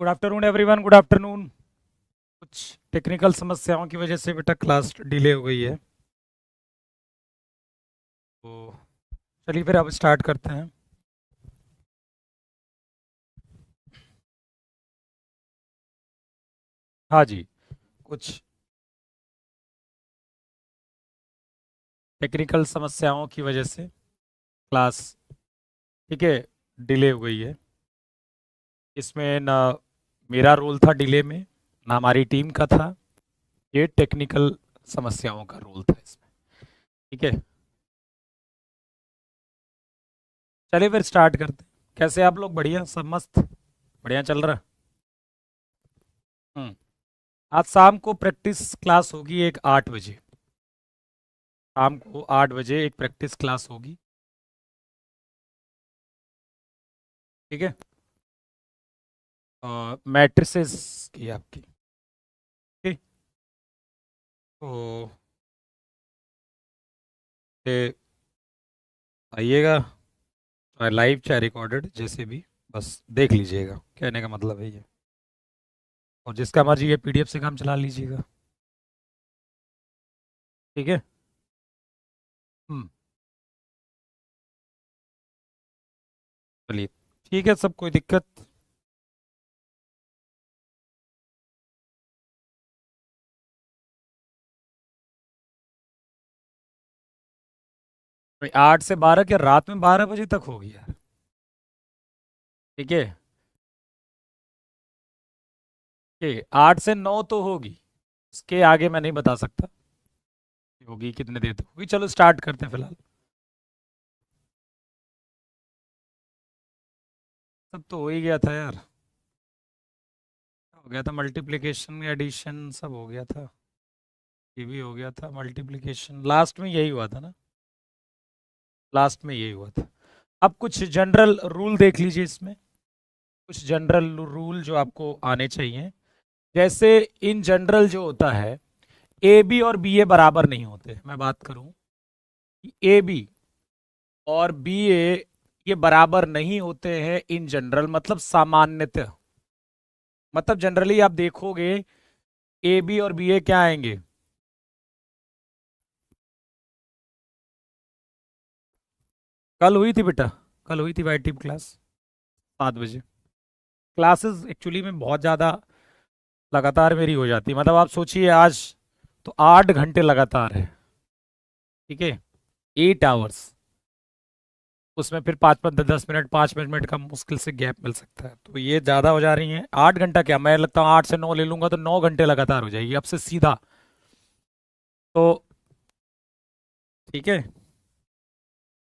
Good afternoon everyone, good afternoon. कुछ technical समस्याओं की वजह से बेटा क्लास डिले हो गई है, तो चलिए फिर अब स्टार्ट करते हैं। हाँ जी, कुछ टेक्निकल समस्याओं की वजह से क्लास, ठीक है, डिले हो गई है। इसमें ना मेरा रोल था डिले में, ना हमारी टीम का था। ये टेक्निकल समस्याओं का रोल था इसमें, ठीक है। चलिए फिर स्टार्ट करते हैं। कैसे आप लोग? बढ़िया, सब मस्त, बढ़िया चल रहा। हम्म। आज शाम को प्रैक्टिस क्लास होगी एक 8 बजे। शाम को 8 बजे एक प्रैक्टिस क्लास होगी, ठीक है। मैट्रिसेस की आपकी, ठीक। तो ये आइएगा, लाइव चाहे रिकॉर्डेड जैसे भी, बस देख लीजिएगा, कहने का मतलब है ये। और जिसका मर्जी ये पीडीएफ से काम चला लीजिएगा, ठीक है। हम्म। चलिए, ठीक है, सब कोई दिक्कत। भाई 8 से 12 क्या रात में 12 बजे तक होगी यार? ठीक है, ठीक, 8 से 9 तो होगी। इसके आगे मैं नहीं बता सकता होगी कितने देर तक होगी। चलो स्टार्ट करते हैं फिलहाल। सब तो हो ही गया था यार, हो गया था मल्टीप्लिकेशन एडिशन सब हो गया था। ये भी हो गया था मल्टीप्लिकेशन, लास्ट में यही हुआ था ना, लास्ट में यही हुआ था। अब कुछ जनरल रूल देख लीजिए इसमें, कुछ जनरल रूल जो आपको आने चाहिए। जैसे इन जनरल जो होता है, ए बी और बी ए बराबर नहीं होते। मैं बात करूं कि ए बी और बी ए ये बराबर नहीं होते हैं इन जनरल, मतलब सामान्यतः। मतलब जनरली आप देखोगे ए बी और बी ए क्या आएंगे? कल हुई थी बेटा, कल हुई थी वाई टीम क्लास 7 बजे। क्लासेस एक्चुअली में बहुत ज़्यादा लगातार मेरी हो जाती है। मतलब आप सोचिए आज तो 8 घंटे लगातार है, ठीक है, 8 आवर्स। उसमें फिर 5 5 10 10 मिनट, 5 मिनट का मुश्किल से गैप मिल सकता है, तो ये ज़्यादा हो जा रही है। 8 घंटा क्या, मैं लगता हूँ 8 से 9 ले लूंगा तो 9 घंटे लगातार हो जाएगी अब से सीधा। तो ठीक है,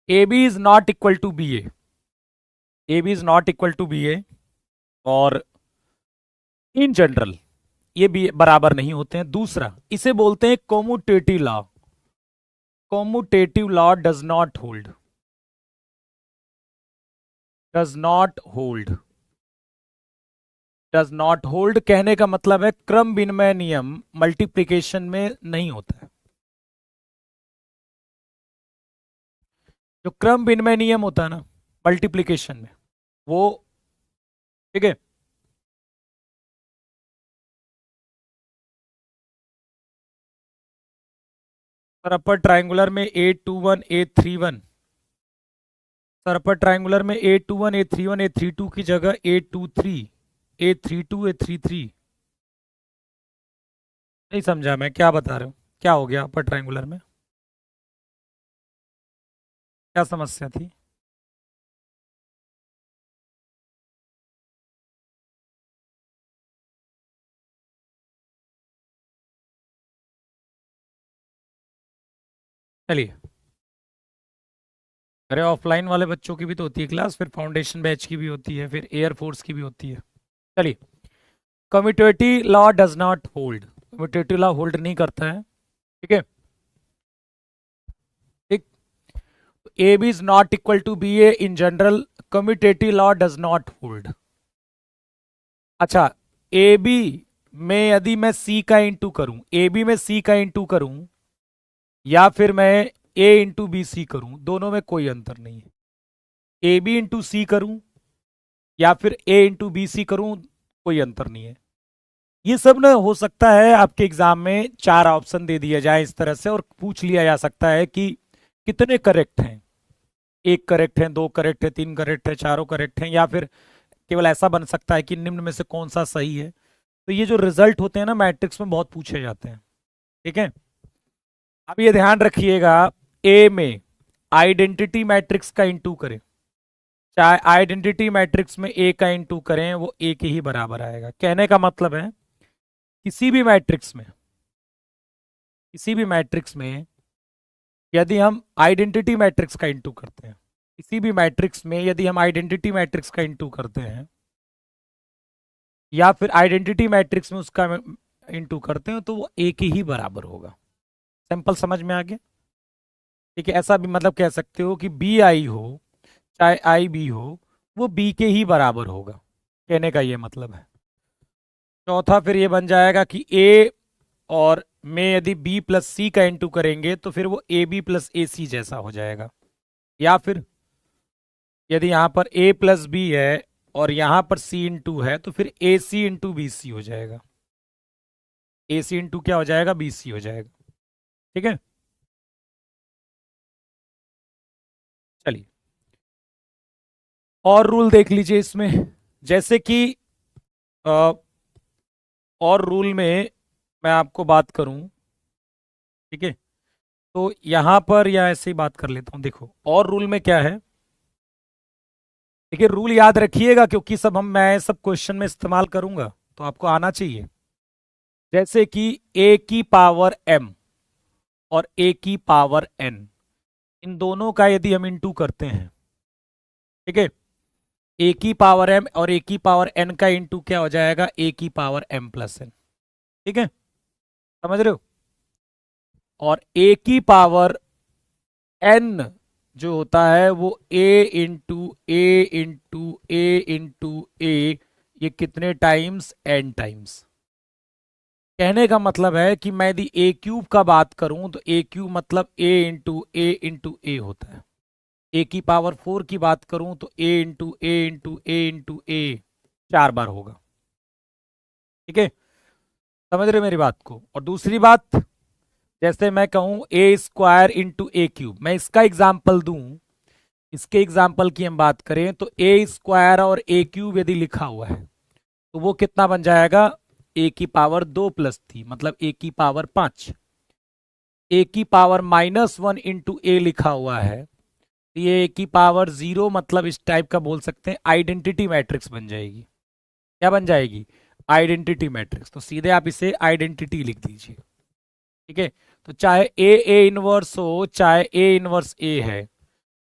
A B is not equal to B A B is not equal to B A. और इन जनरल ये भी बराबर नहीं होते हैं। दूसरा, इसे बोलते हैं commutative law. Commutative law does not hold, does not hold, does not hold कहने का मतलब है क्रम विनिमय नियम मल्टीप्लिकेशन में नहीं होता है। जो क्रम विनिमय नियम होता है ना मल्टीप्लिकेशन में, वो, ठीक है। सर अपर ट्राइंगुलर में 8 2 1 8 3 1, सर अपर ट्राइंगुलर में 8 2 1 8 3 1 8 3 2 की जगह 8 2 3 8 3 2 8 3 3। नहीं समझा मैं क्या बता रहा हूँ, क्या हो गया अपर ट्राइंगुलर में? क्या समस्या थी? चलिए, अरे ऑफलाइन वाले बच्चों की भी तो होती है क्लास, फिर फाउंडेशन बैच की भी होती है, फिर एयरफोर्स की भी होती है। चलिए, commutative law does not hold, commutative law hold नहीं करता है, ठीक है। ठीक, A B is not equal to B A in general, commutative law does not hold. अच्छा, ए बी में यदि मैं सी का इंटू करूं, ए बी में सी का इंटू करूं, या फिर मैं ए इंटू बी सी करूं, दोनों में कोई अंतर नहीं है। ए बी इंटू सी करूं या फिर ए इंटू बी सी करूं, कोई अंतर नहीं है। ये सब ना हो सकता है आपके एग्जाम में 4 ऑप्शन दे दिया जाए इस तरह से और पूछ लिया जा सकता है कि कितने करेक्ट हैं, 1 करेक्ट है, 2 करेक्ट है, 3 करेक्ट है, चारों करेक्ट हैं, या फिर केवल ऐसा बन सकता है कि निम्न में से कौन सा सही है। तो ये जो रिजल्ट होते हैं ना मैट्रिक्स में बहुत पूछे जाते हैं। ठीक है, अब ये ध्यान रखिएगा, ए में आइडेंटिटी मैट्रिक्स का इंटू करें, चाहे आइडेंटिटी मैट्रिक्स में ए का इंटू करें, वो ए के ही बराबर आएगा। कहने का मतलब है किसी भी मैट्रिक्स में, किसी भी मैट्रिक्स में यदि हम आइडेंटिटी मैट्रिक्स का इंटू करते हैं, किसी भी मैट्रिक्स में यदि हम आइडेंटिटी मैट्रिक्स का इंटू करते हैं या फिर आइडेंटिटी मैट्रिक्स में उसका इंटू करते हैं, तो वो ए के ही बराबर होगा। सिंपल समझ में आ गया? ठीक है, ऐसा भी मतलब कह सकते हो कि बी आई हो चाहे आई बी हो, वो बी के ही बराबर होगा, कहने का ये मतलब है। चौथा फिर ये बन जाएगा कि ए और में यदि बी प्लस सी का इंटू करेंगे तो फिर वो ए बी प्लस ए सी जैसा हो जाएगा। या फिर यदि यहां पर ए प्लस बी है और यहां पर सी इंटू है तो फिर ए सी इंटू बी सी हो जाएगा, ए सी इंटू क्या हो जाएगा, बी सी हो जाएगा। ठीक है, चलिए और रूल देख लीजिए इसमें, जैसे कि और रूल में मैं आपको बात करूं। ठीक है, तो यहां पर या ऐसे ही बात कर लेता हूं। देखो और रूल में क्या है, देखिए रूल याद रखिएगा क्योंकि सब मैं सब क्वेश्चन में इस्तेमाल करूंगा तो आपको आना चाहिए। जैसे कि ए की पावर एम और ए की पावर एन, इन दोनों का यदि हम इंटू करते हैं, ठीक है, ए की पावर एम और ए की पावर एन का इंटू क्या हो जाएगा, ए की पावर एम प्लस एन। ठीक है, समझ रहे हो? और ए की पावर एन जो होता है वो ए इंटू ए इंटू ए इंटू ए, ये कितने टाइम्स, एन टाइम्स। कहने का मतलब है कि मैं यदि ए क्यूब का बात करूं तो ए क्यूब मतलब ए होता है। ए की पावर 4 की बात करूं तो A into A into A into ए 4 बार होगा। ठीक है, समझ रहे हो मेरी बात को? और दूसरी बात, जैसे मैं कहूं ए स्क्वायर इंटू ए क्यूब, मैं इसका एग्जाम्पल दूं, इसके एग्जाम्पल की हम बात करें तो ए स्क्वायर और ए क्यूब यदि लिखा हुआ है तो वो कितना बन जाएगा, ए की पावर 2 प्लस 3 मतलब ए की पावर 5। ए की पावर -1 इंटू ए लिखा हुआ है, ये ए की पावर 0 मतलब इस टाइप का बोल सकते हैं, आइडेंटिटी मैट्रिक्स बन जाएगी। क्या बन जाएगी, आइडेंटिटी मैट्रिक्स। तो सीधे आप इसे आइडेंटिटी लिख दीजिए। ठीक है, तो चाहे ए इनवर्स हो चाहे ए इनवर्स ए है,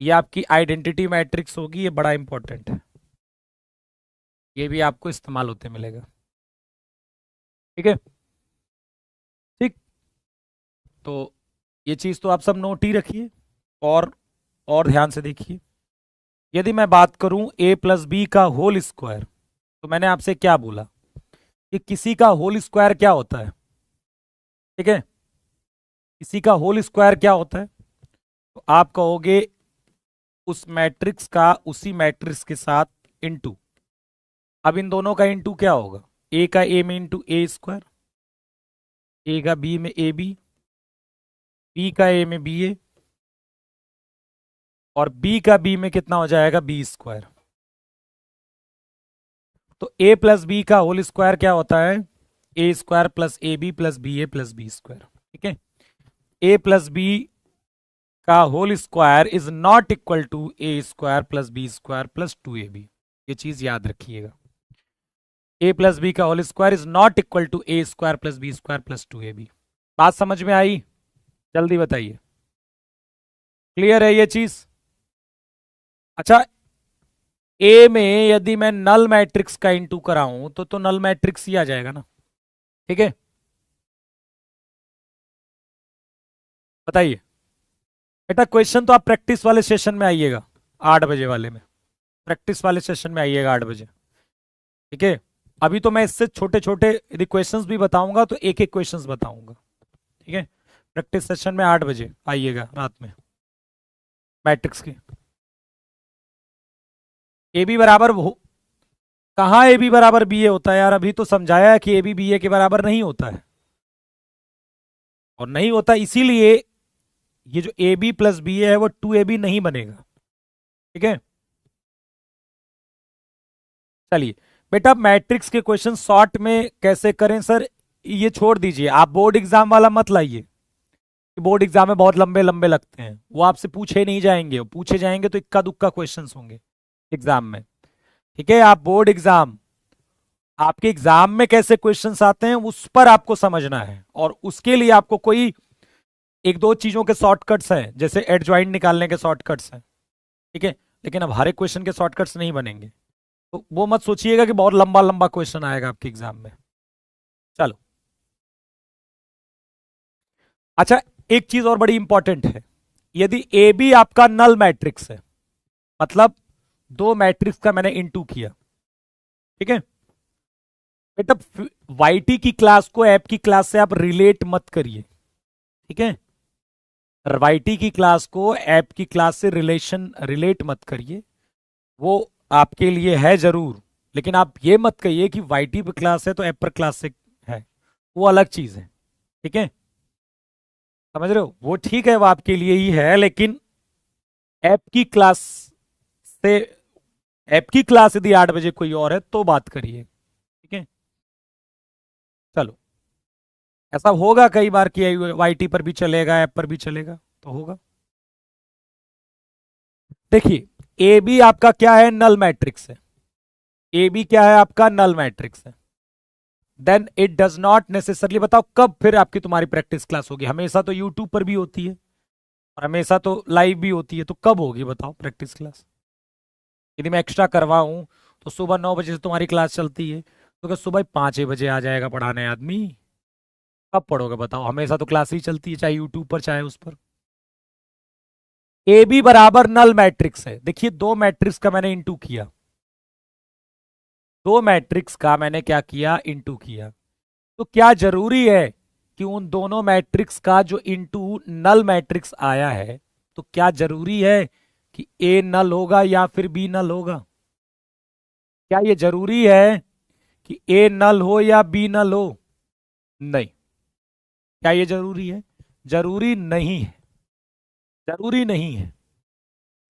ये आपकी आइडेंटिटी मैट्रिक्स होगी। ये बड़ा इंपॉर्टेंट है, ये भी आपको इस्तेमाल होते मिलेगा। ठीक है, ठीक, तो ये चीज तो आप सब नोट ही रखिए और ध्यान से देखिए। यदि मैं बात करूं ए प्लस बी का होल स्क्वायर, तो मैंने आपसे क्या बोला कि किसी का होल स्क्वायर क्या होता है। ठीक है, किसी का होल स्क्वायर क्या होता है, तो आप कहोगे उस मैट्रिक्स का उसी मैट्रिक्स के साथ इंटू। अब इन दोनों का इंटू क्या होगा, ए का ए में इंटू ए स्क्वायर, ए का बी में ए बी, बी का ए में बी ए, और बी का बी में कितना हो जाएगा, बी स्क्वायर। तो ए प्लस बी का होल स्क्वायर क्या होता है, A square plus A B plus B A plus B square. ठीक है, ए प्लस बी का whole square is not equal to A square plus B square plus 2ab। ये चीज याद रखिएगा, ए प्लस बी का whole square is not equal to A square plus B square plus 2ab। बात समझ में आई? जल्दी बताइए, क्लियर है ये चीज? अच्छा, ए में यदि मैं नल मैट्रिक्स का इंटू कराऊं तो नल मैट्रिक्स ही आ जाएगा ना। ठीक है, बताइए बेटा। क्वेश्चन तो आप प्रैक्टिस वाले सेशन में आइएगा, 8 बजे वाले में, प्रैक्टिस वाले सेशन में आइएगा 8 बजे। ठीक है, अभी तो मैं इससे छोटे छोटे यदि क्वेश्चंस भी बताऊंगा तो एक एक क्वेश्चंस बताऊंगा। ठीक है, प्रैक्टिस सेशन में 8 बजे आइएगा रात में, मैट्रिक्स की। ए बी बराबर कहाँ ए बी बराबर बी ए होता है यार? अभी तो समझाया कि ए बी बी ए के बराबर नहीं होता है, और नहीं होता इसीलिए ये जो ए बी प्लस बी ए है वो टू ए बी नहीं बनेगा। ठीक है, चलिए बेटा मैट्रिक्स के क्वेश्चन शॉर्ट में कैसे करें सर, ये छोड़ दीजिए, आप बोर्ड एग्जाम वाला मत लाइए। बोर्ड एग्जाम में बहुत लंबे लंबे लगते हैं, वो आपसे पूछे नहीं जाएंगे, वो पूछे जाएंगे तो इक्का दुक्का क्वेश्चंस होंगे एग्जाम में। ठीक है, आप बोर्ड एग्जाम, आपके एग्जाम में कैसे क्वेश्चंस आते हैं उस पर आपको समझना है, और उसके लिए आपको कोई एक दो चीजों के शॉर्टकट्स हैं, जैसे एडजॉइंट निकालने के शॉर्टकट्स हैं। ठीक है, लेकिन अब हर एक क्वेश्चन के शॉर्टकट्स नहीं बनेंगे, तो वो मत सोचिएगा कि बहुत लंबा लंबा क्वेश्चन आएगा आपके एग्जाम में। चलो, अच्छा, एक चीज और बड़ी इंपॉर्टेंट है, यदि ए बी आपका नल मैट्रिक्स है, मतलब दो मैट्रिक्स का मैंने इनटू किया, ठीक है बेटा, वाई टी की क्लास को ऐप की क्लास से आप रिलेट मत करिए। ठीक है, वाई टी की क्लास को ऐप की क्लास से रिलेट मत करिए, वो आपके लिए है जरूर, लेकिन आप ये मत कहिए कि वाई टी पर क्लास है तो ऐप पर क्लास से है, वो अलग चीज है। ठीक है, समझ रहे हो, वो ठीक है, वो आपके लिए ही है, लेकिन ऐप की क्लास से, ऐप की क्लास यदि 8 बजे कोई और है तो बात करिए। ठीक है, चलो, ऐसा होगा कई बार कि वाई टी पर भी चलेगा ऐप पर भी चलेगा, तो होगा। देखिए, ए बी आपका क्या है, नल मैट्रिक्स है, ए बी क्या है आपका, नल मैट्रिक्स है, then it does not necessarily, बताओ कब फिर आपकी तुम्हारी प्रैक्टिस क्लास होगी? हमेशा तो यूट्यूब पर भी होती है और हमेशा तो लाइव भी होती है, तो कब होगी बताओ प्रैक्टिस क्लास? यदि मैं एक्स्ट्रा करवाऊं तो सुबह 9 बजे से तुम्हारी क्लास चलती है, तो क्या सुबह 5 बजे आ जाएगा पढ़ाने आदमी? कब पढ़ोगे बताओ? हमेशा तो क्लास ही चलती है, चाहे यूट्यूब पर चाहे उस पर। ए बी बराबर नल मैट्रिक्स है, देखिए दो मैट्रिक्स का मैंने इंटू किया, दो मैट्रिक्स का मैंने क्या किया, इंटू किया, तो क्या जरूरी है कि उन दोनों मैट्रिक्स का जो इंटू नल मैट्रिक्स आया है, तो क्या जरूरी है कि ए नल होगा या फिर बी नल होगा? क्या ये जरूरी है कि ए नल हो या बी नल हो? नहीं। क्या ये जरूरी है? जरूरी नहीं है, जरूरी नहीं है।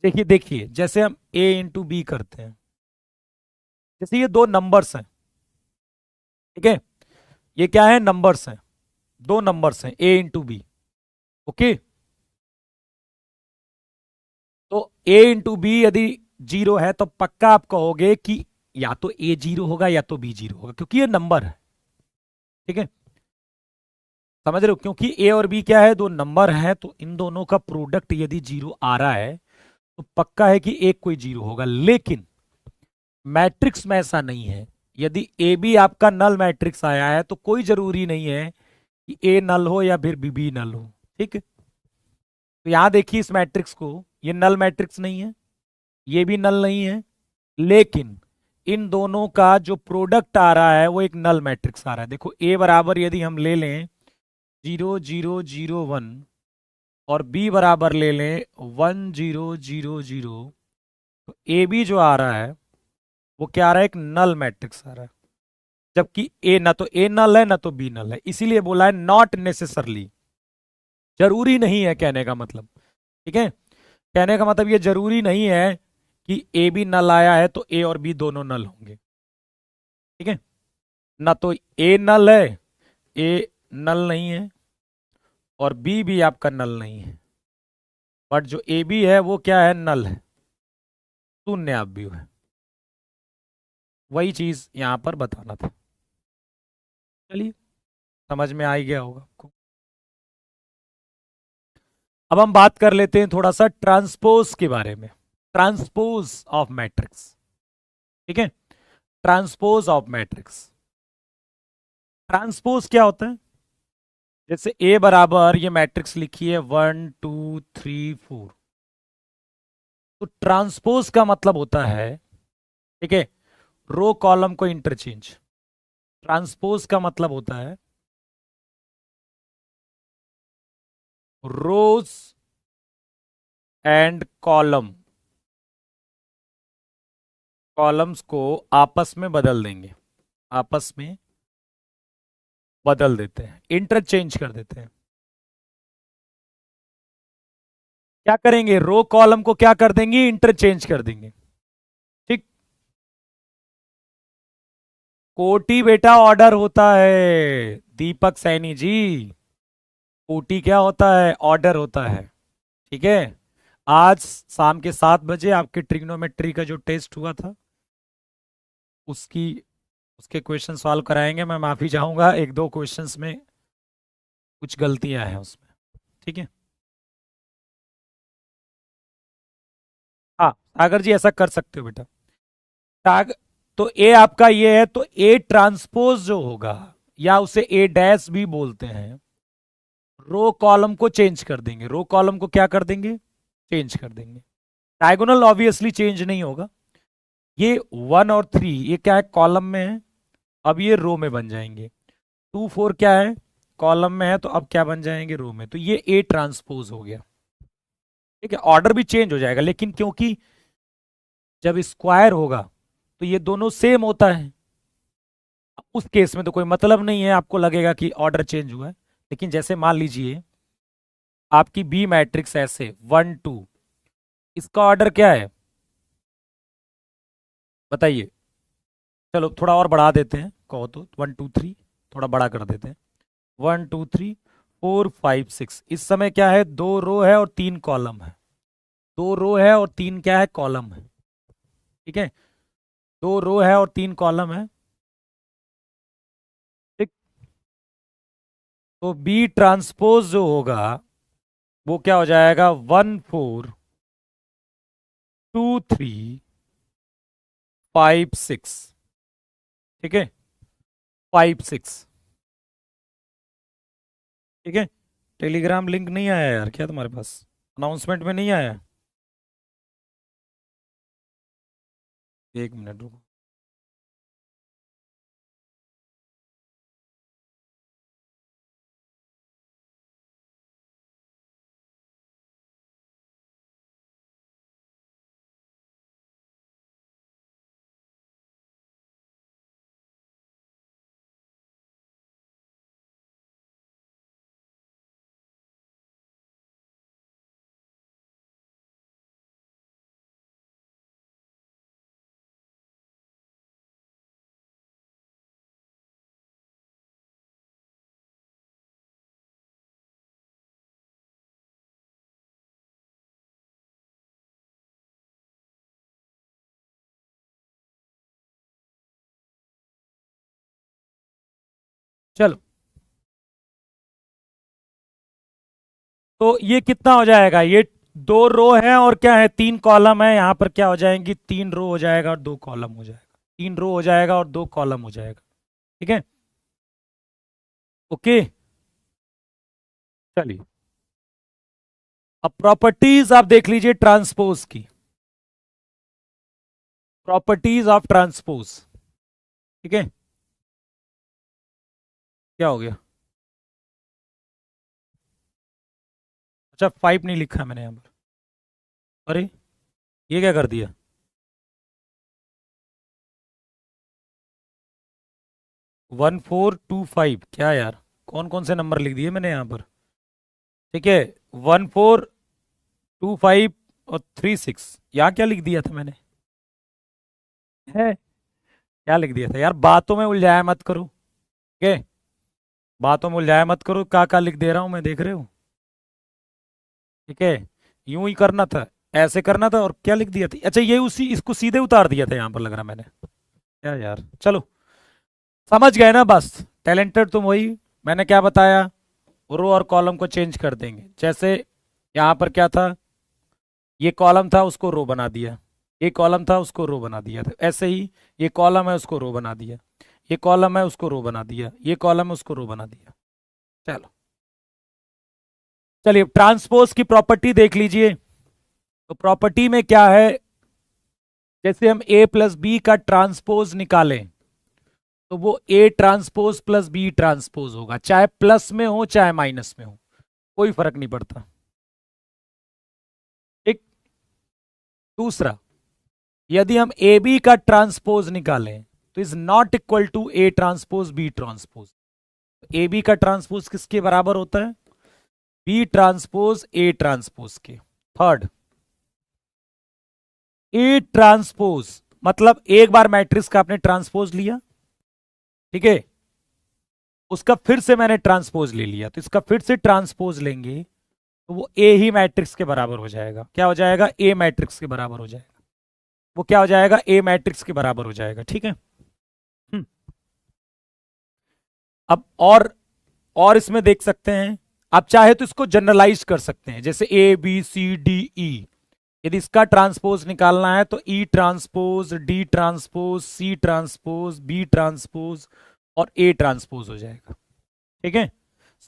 देखिए देखिए, जैसे हम ए इंटू बी करते हैं, जैसे ये दो नंबर्स हैं, ठीक है, ये क्या है, नंबर्स हैं, दो नंबर्स हैं ए इंटू बी। ओके, तो ए इंटू बी यदि जीरो है तो पक्का आप कहोगे कि या तो ए जीरो होगा या तो बी जीरो होगा, क्योंकि ये नंबर है। ठीक है, समझ रहे हो, क्योंकि ए और बी क्या है, दो नंबर है, तो इन दोनों का प्रोडक्ट यदि जीरो आ रहा है तो पक्का है कि एक कोई जीरो होगा। लेकिन मैट्रिक्स में ऐसा नहीं है, यदि ए बी आपका नल मैट्रिक्स आया है तो कोई जरूरी नहीं है कि ए नल हो या फिर बी नल हो। ठीक है, तो यहां देखिए इस मैट्रिक्स को, ये नल मैट्रिक्स नहीं है, ये भी नल नहीं है, लेकिन इन दोनों का जो प्रोडक्ट आ रहा है वो एक नल मैट्रिक्स आ रहा है। देखो ए बराबर यदि हम ले लें 0 0 0 1 और बी बराबर ले लें 1 0 0 0, तो ए बी जो आ रहा है वो क्या आ रहा है, एक नल मैट्रिक्स आ रहा है, जबकि ए ना तो ए नल है ना तो बी नल है, इसीलिए बोला है नॉट नेसेसरली, जरूरी नहीं है कहने का मतलब। ठीक है, कहने का मतलब ये जरूरी नहीं है कि ए बी नल आया है तो ए और बी दोनों नल होंगे। ठीक है, ना तो ए नल है, ए नल नहीं है, और बी भी आपका नल नहीं है, बट जो ए बी है वो क्या है, नल है, शून्य आप भी है, वही चीज यहां पर बताना था। चलिए, समझ में आ ही गया होगा आपको। अब हम बात कर लेते हैं थोड़ा सा ट्रांसपोज के बारे में, ट्रांसपोज ऑफ मैट्रिक्स। ठीक है, ट्रांसपोज ऑफ मैट्रिक्स, ट्रांसपोज क्या होता है? जैसे ए बराबर ये मैट्रिक्स लिखिए 1 2 3 4, तो ट्रांसपोज का मतलब होता है, ठीक है, रो कॉलम को इंटरचेंज। ट्रांसपोज का मतलब होता है रोज एंड कॉलम कॉलम्स को आपस में बदल देंगे, आपस में बदल देते हैं, इंटरचेंज कर देते हैं। क्या करेंगे, रो कॉलम को क्या कर देंगे, इंटरचेंज कर देंगे। ठीक, कोटी बेटा ऑर्डर होता है दीपक सैनी जी, कोटी क्या होता है, ऑर्डर होता है। ठीक है, आज शाम के 7 बजे आपके ट्रिग्नोमेट्री का जो टेस्ट हुआ था उसकी उसके क्वेश्चन सॉल्व कराएंगे। मैं माफी चाहूंगा, एक दो क्वेश्चंस में कुछ गलतियां हैं उसमें। ठीक है, हाँ सागर जी ऐसा कर सकते हो बेटा। साग तो ए आपका ये है, तो ए ट्रांसपोज जो होगा, या उसे ए डैश भी बोलते हैं, रो कॉलम को चेंज कर देंगे, रो कॉलम को क्या कर देंगे, चेंज कर देंगे। डायगोनल ऑब्वियसली चेंज नहीं होगा। ये 1 और 3 ये क्या है, कॉलम में है, अब ये रो में बन जाएंगे। 2 4 क्या है, कॉलम में है, तो अब क्या बन जाएंगे, रो में। तो ये ए ट्रांसपोज हो गया। ठीक है, ऑर्डर भी चेंज हो जाएगा, लेकिन क्योंकि जब स्क्वायर होगा तो ये दोनों सेम होता है, उस केस में तो कोई मतलब नहीं है, आपको लगेगा कि ऑर्डर चेंज हुआ है। लेकिन जैसे मान लीजिए आपकी बी मैट्रिक्स ऐसे 1 2, इसका ऑर्डर क्या है बताइए। चलो थोड़ा और बढ़ा देते हैं, कहो तो 1 2 3 थोड़ा बड़ा कर देते हैं। 1 2 3 4 5 6, इस समय क्या है, 2 रो है और 3 कॉलम है, 2 रो है और 3 क्या है, कॉलम है। ठीक है, 2 रो है और 3 कॉलम है। ठीक, तो बी ट्रांसपोज जो होगा वो क्या हो जाएगा, 1 4 2 3 5 6। ठीक है, 5 6। ठीक है, टेलीग्राम लिंक नहीं आया यार क्या तुम्हारे पास, अनाउंसमेंट में नहीं आया। एक मिनट रुको। चलो, तो ये कितना हो जाएगा, ये 2 रो है और क्या है, 3 कॉलम है, यहां पर क्या हो जाएंगी, 3 रो हो जाएगा और 2 कॉलम हो जाएगा, 3 रो हो जाएगा और 2 कॉलम हो जाएगा। ठीक है, ओके। चलिए, अब प्रॉपर्टीज आप देख लीजिए ट्रांसपोज की, प्रॉपर्टीज ऑफ ट्रांसपोज। ठीक है, क्या हो गया, अच्छा 5 नहीं लिखा है मैंने यहाँ पर, अरे ये क्या कर दिया, 1 4 2 5 क्या यार, कौन कौन से नंबर लिख दिए मैंने यहाँ पर। ठीक है, 1 4 2 5 और 3 6, यहाँ क्या लिख दिया था मैंने, है क्या लिख दिया था यार, बातों में उलझाया मत करो। ठीक है, बातों में उलझाया मत करो, का लिख दे रहा हूं मैं, देख रहे हो। ठीक है, यूं ही करना था, ऐसे करना था, और क्या लिख दिया था, अच्छा ये उसी इसको सीधे उतार दिया था यहाँ पर लग रहा मैंने, क्या यार। चलो समझ गए ना, बस टैलेंटेड तुम वही, मैंने क्या बताया, रो और कॉलम को चेंज कर देंगे। जैसे यहाँ पर क्या था, ये कॉलम था उसको रो बना दिया, ये कॉलम था उसको रो बना दिया, तो ऐसे ही ये कॉलम है उसको रो बना दिया, ये कॉलम है उसको रो बना दिया, ये कॉलम है उसको रो बना दिया। चलो, चलिए ट्रांसपोज की प्रॉपर्टी देख लीजिए। तो प्रॉपर्टी में क्या है, जैसे हम a प्लस बी का ट्रांसपोज निकालें तो वो a transpose plus B transpose होगा, चाहे प्लस में हो चाहे माइनस में हो, कोई फर्क नहीं पड़ता। एक दूसरा, यदि हम ए बी का ट्रांसपोज निकालें तो is not equal to A transpose B transpose. A B का ट्रांसपोज किसके बराबर होता है? बी ट्रांसपोज ए ट्रांसपोज के। थर्ड, ए ट्रांसपोज मतलब एक बार मैट्रिक्स का आपने ट्रांसपोज लिया, ठीक है, उसका फिर से मैंने ट्रांसपोज ले लिया, तो इसका फिर से ट्रांसपोज लेंगे तो वो ए ही मैट्रिक्स के बराबर हो जाएगा। क्या हो जाएगा? ए मैट्रिक्स के बराबर हो जाएगा। वो क्या हो जाएगा? ए मैट्रिक्स के बराबर हो जाएगा। ठीक है। अब और इसमें देख सकते हैं, आप चाहे तो इसको जनरलाइज कर सकते हैं, जैसे ए बी सी डी ई। यदि इसका ट्रांसपोज निकालना है तो E transpose D transpose C transpose B transpose और ए ट्रांसपोज हो जाएगा। ठीक है,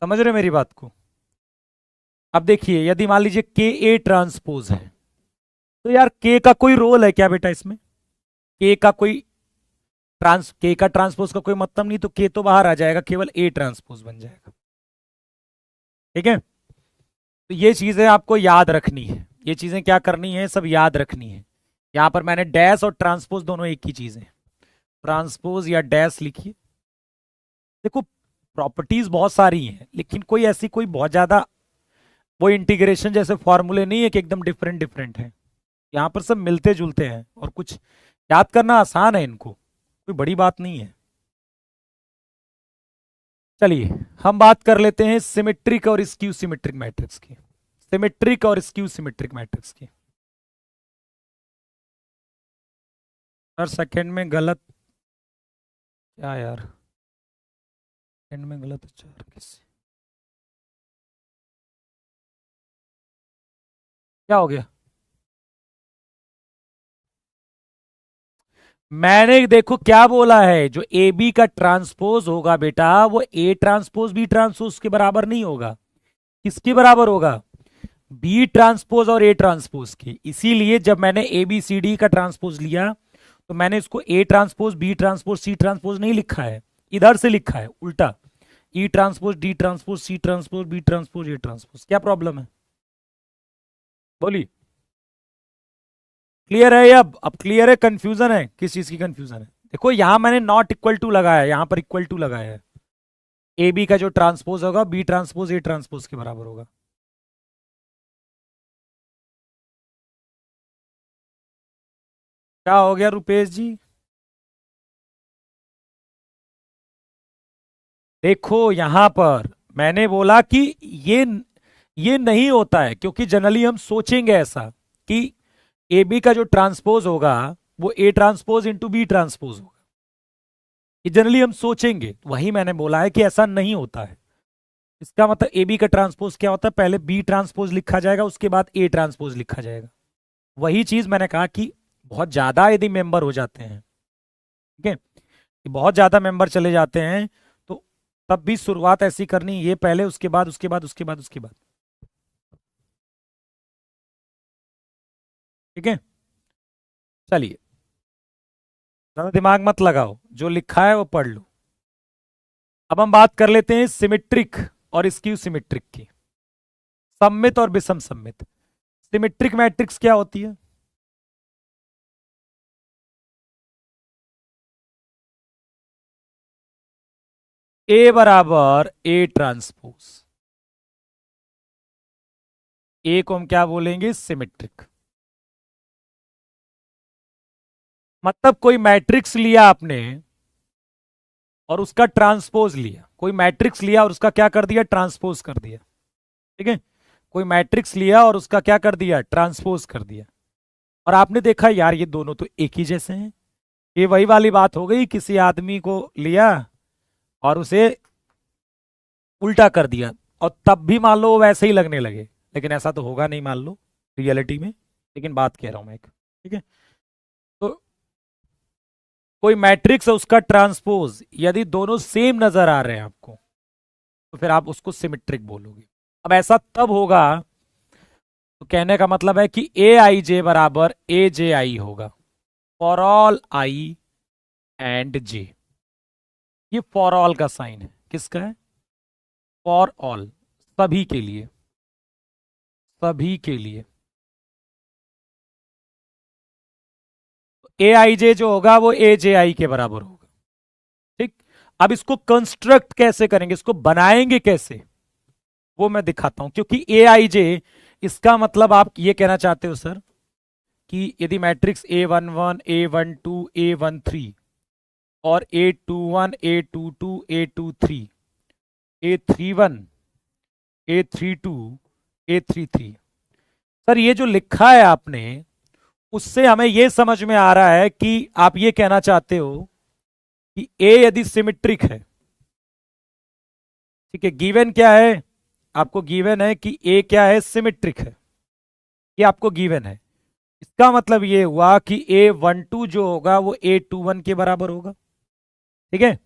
समझ रहे मेरी बात को? अब देखिए, यदि मान लीजिए के ए ट्रांसपोज है तो यार के का कोई रोल है क्या बेटा इसमें? के का कोई के का ट्रांसपोज का कोई मतलब नहीं, तो के तो बाहर आ जाएगा, केवल ए ट्रांसपोज बन जाएगा। ठीक है, तो ये चीजें आपको याद रखनी है। ये चीजें क्या करनी है? सब याद रखनी है। यहां पर मैंने डैश और ट्रांसपोज दोनों एक ही चीज है, ट्रांसपोज या डैश लिखिए। देखो, प्रॉपर्टीज बहुत सारी हैं, लेकिन कोई ऐसी कोई बहुत ज्यादा वो इंटीग्रेशन जैसे फॉर्मूले नहीं है कि एकदम डिफरेंट डिफरेंट है। यहां पर सब मिलते जुलते हैं और कुछ याद करना आसान है, इनको कोई बड़ी बात नहीं है। चलिए हम बात कर लेते हैं सिमेट्रिक और स्क्यू सिमेट्रिक मैट्रिक्स की। सिमेट्रिक और स्क्यू सिमेट्रिक मैट्रिक्स की। हर सेकंड में गलत क्या यार? सेकंड में गलत उच्चारण किससे? क्या हो गया? मैंने देखो क्या बोला है, जो ए बी का ट्रांसपोज होगा बेटा, वो ए ट्रांसपोज बी ट्रांसपोज के बराबर नहीं होगा। किसके बराबर होगा? बी ट्रांसपोज और ए ट्रांसपोज की। इसीलिए जब मैंने ए बी सी डी का ट्रांसपोज लिया तो मैंने इसको A transpose B transpose C transpose नहीं लिखा है, इधर से लिखा है उल्टा, E transpose D transpose C transpose B transpose A transpose. क्या प्रॉब्लम है बोली? क्लियर है? अब क्लियर है? कंफ्यूजन है? किस चीज की कंफ्यूजन है? देखो यहां मैंने नॉट इक्वल टू लगाया है, यहां पर इक्वल टू लगाया है। ए बी का जो ट्रांसपोज होगा बी ट्रांसपोज ए ट्रांसपोज के बराबर होगा। क्या हो गया रुपेश जी? देखो यहां पर मैंने बोला कि ये नहीं होता है, क्योंकि जनरली हम सोचेंगे ऐसा कि ए बी का जो ट्रांसपोज होगा वो A transpose into B transpose होगा। ये जनरली हम सोचेंगे, वही मैंने बोला है कि ऐसा नहीं होता है। इसका मतलब ए बी का ट्रांसपोज क्या होता है? पहले बी ट्रांसपोज लिखा जाएगा, उसके बाद ए ट्रांसपोज लिखा जाएगा। वही चीज मैंने कहा कि बहुत ज्यादा यदि मेंबर हो जाते हैं, ठीक है, बहुत ज्यादा मेंबर चले जाते हैं, तो तब भी शुरुआत ऐसी करनी, ये पहले उसके बाद उसके बाद उसके बाद उसके बाद। ठीक है, चलिए ज्यादा दिमाग मत लगाओ, जो लिखा है वो पढ़ लो। अब हम बात कर लेते हैं सिमेट्रिक और स्क्यू सिमेट्रिक की, सममित और विषम सममित। सिमेट्रिक मैट्रिक्स क्या होती है? ए बराबर ए ट्रांसपोज। ए को हम क्या बोलेंगे? सिमेट्रिक। मतलब कोई मैट्रिक्स लिया आपने और उसका ट्रांसपोज लिया, कोई मैट्रिक्स लिया और उसका क्या कर दिया? ट्रांसपोज कर दिया। ठीक है, कोई मैट्रिक्स लिया और उसका क्या कर दिया? ट्रांसपोज कर दिया। और आपने देखा यार ये दोनों तो एक ही जैसे हैं। ये वही वाली बात हो गई, किसी आदमी को लिया और उसे उल्टा कर दिया, और तब भी मान लो वो वैसे ही लगने लगे, लेकिन ऐसा तो होगा नहीं मान लो रियलिटी में, लेकिन बात कह रहा हूं मैं एक। ठीक है, तो कोई मैट्रिक्स है उसका ट्रांसपोज यदि दोनों सेम नजर आ रहे हैं आपको, तो फिर आप उसको सिमेट्रिक बोलोगे। अब ऐसा तब होगा, तो कहने का मतलब है कि ए आई जे बराबर ए जे आई होगा, फॉर ऑल आई एंड जे। ये फॉर ऑल का साइन है, किसका है? फॉर ऑल, सभी के लिए, सभी के लिए। ए आई जे जो होगा वो ए जे आई के बराबर होगा। ठीक, अब इसको कंस्ट्रक्ट कैसे करेंगे, इसको बनाएंगे कैसे, वो मैं दिखाता हूं। क्योंकि ए आई जे, इसका मतलब आप ये कहना चाहते हो सर कि यदि मैट्रिक्स A11 A12 A13 और A21 A22 A23 A31 A32 A33, sir ये जो लिखा है आपने, उससे हमें ये समझ में आ रहा है कि आप ये कहना चाहते हो कि ए यदि सिमेट्रिक है, ठीक है, गिवन क्या है, आपको गिवन है कि ए क्या है, सिमेट्रिक है, ये आपको गिवन है। इसका मतलब ये हुआ कि A12 जो होगा वो A21 के बराबर होगा। ठीक है,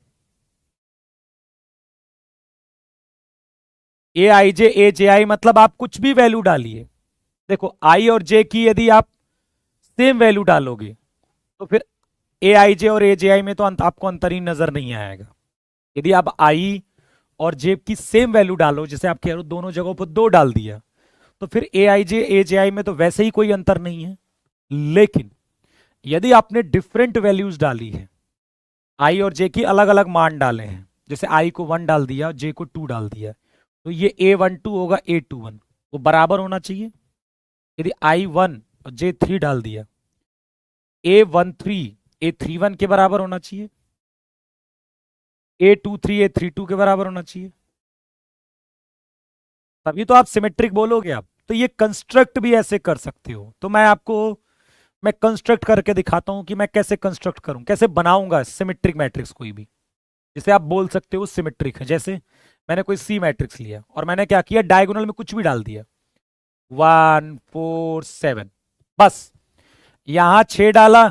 ए आई जे ए जे आई मतलब आप कुछ भी वैल्यू डालिए। देखो आई और जे की यदि आप सेम वैल्यू डालोगे तो फिर ए आई जे और ए जे आई में तो आपको अंतर ही नजर नहीं आएगा। यदि आप आई और जे की सेम वैल्यू डालो, जैसे आप कह रहे हो दोनों जगहों पर 2 डाल दिया, तो फिर ए आई जे ए जे आई में तो वैसे ही कोई अंतर नहीं है। लेकिन यदि आपने डिफरेंट वैल्यूज डाली है, आई और जे की अलग अलग मान डाले हैं, जैसे आई को 1 डाल दिया, जे को 2 डाल दिया, तो ये A12 होगा A21, वो बराबर होना चाहिए। यदि I1 और J3 डाल दिया, A13 A31 के बराबर होना चाहिए, A23 A32 के बराबर होना चाहिए, तभी तो आप सिमेट्रिक बोलोगे। आप तो ये कंस्ट्रक्ट भी ऐसे कर सकते हो। तो मैं कंस्ट्रक्ट करके दिखाता हूं कि मैं कैसे कंस्ट्रक्ट करूं, कैसे बनाऊंगा सिमेट्रिक मैट्रिक्स कोई भी, जिसे आप बोल सकते हो सिमेट्रिक है। जैसे मैंने कोई सी मैट्रिक्स लिया और मैंने क्या किया, डायगोनल में कुछ भी डाल दिया, 1 4 7, बस यहां 6 डाला,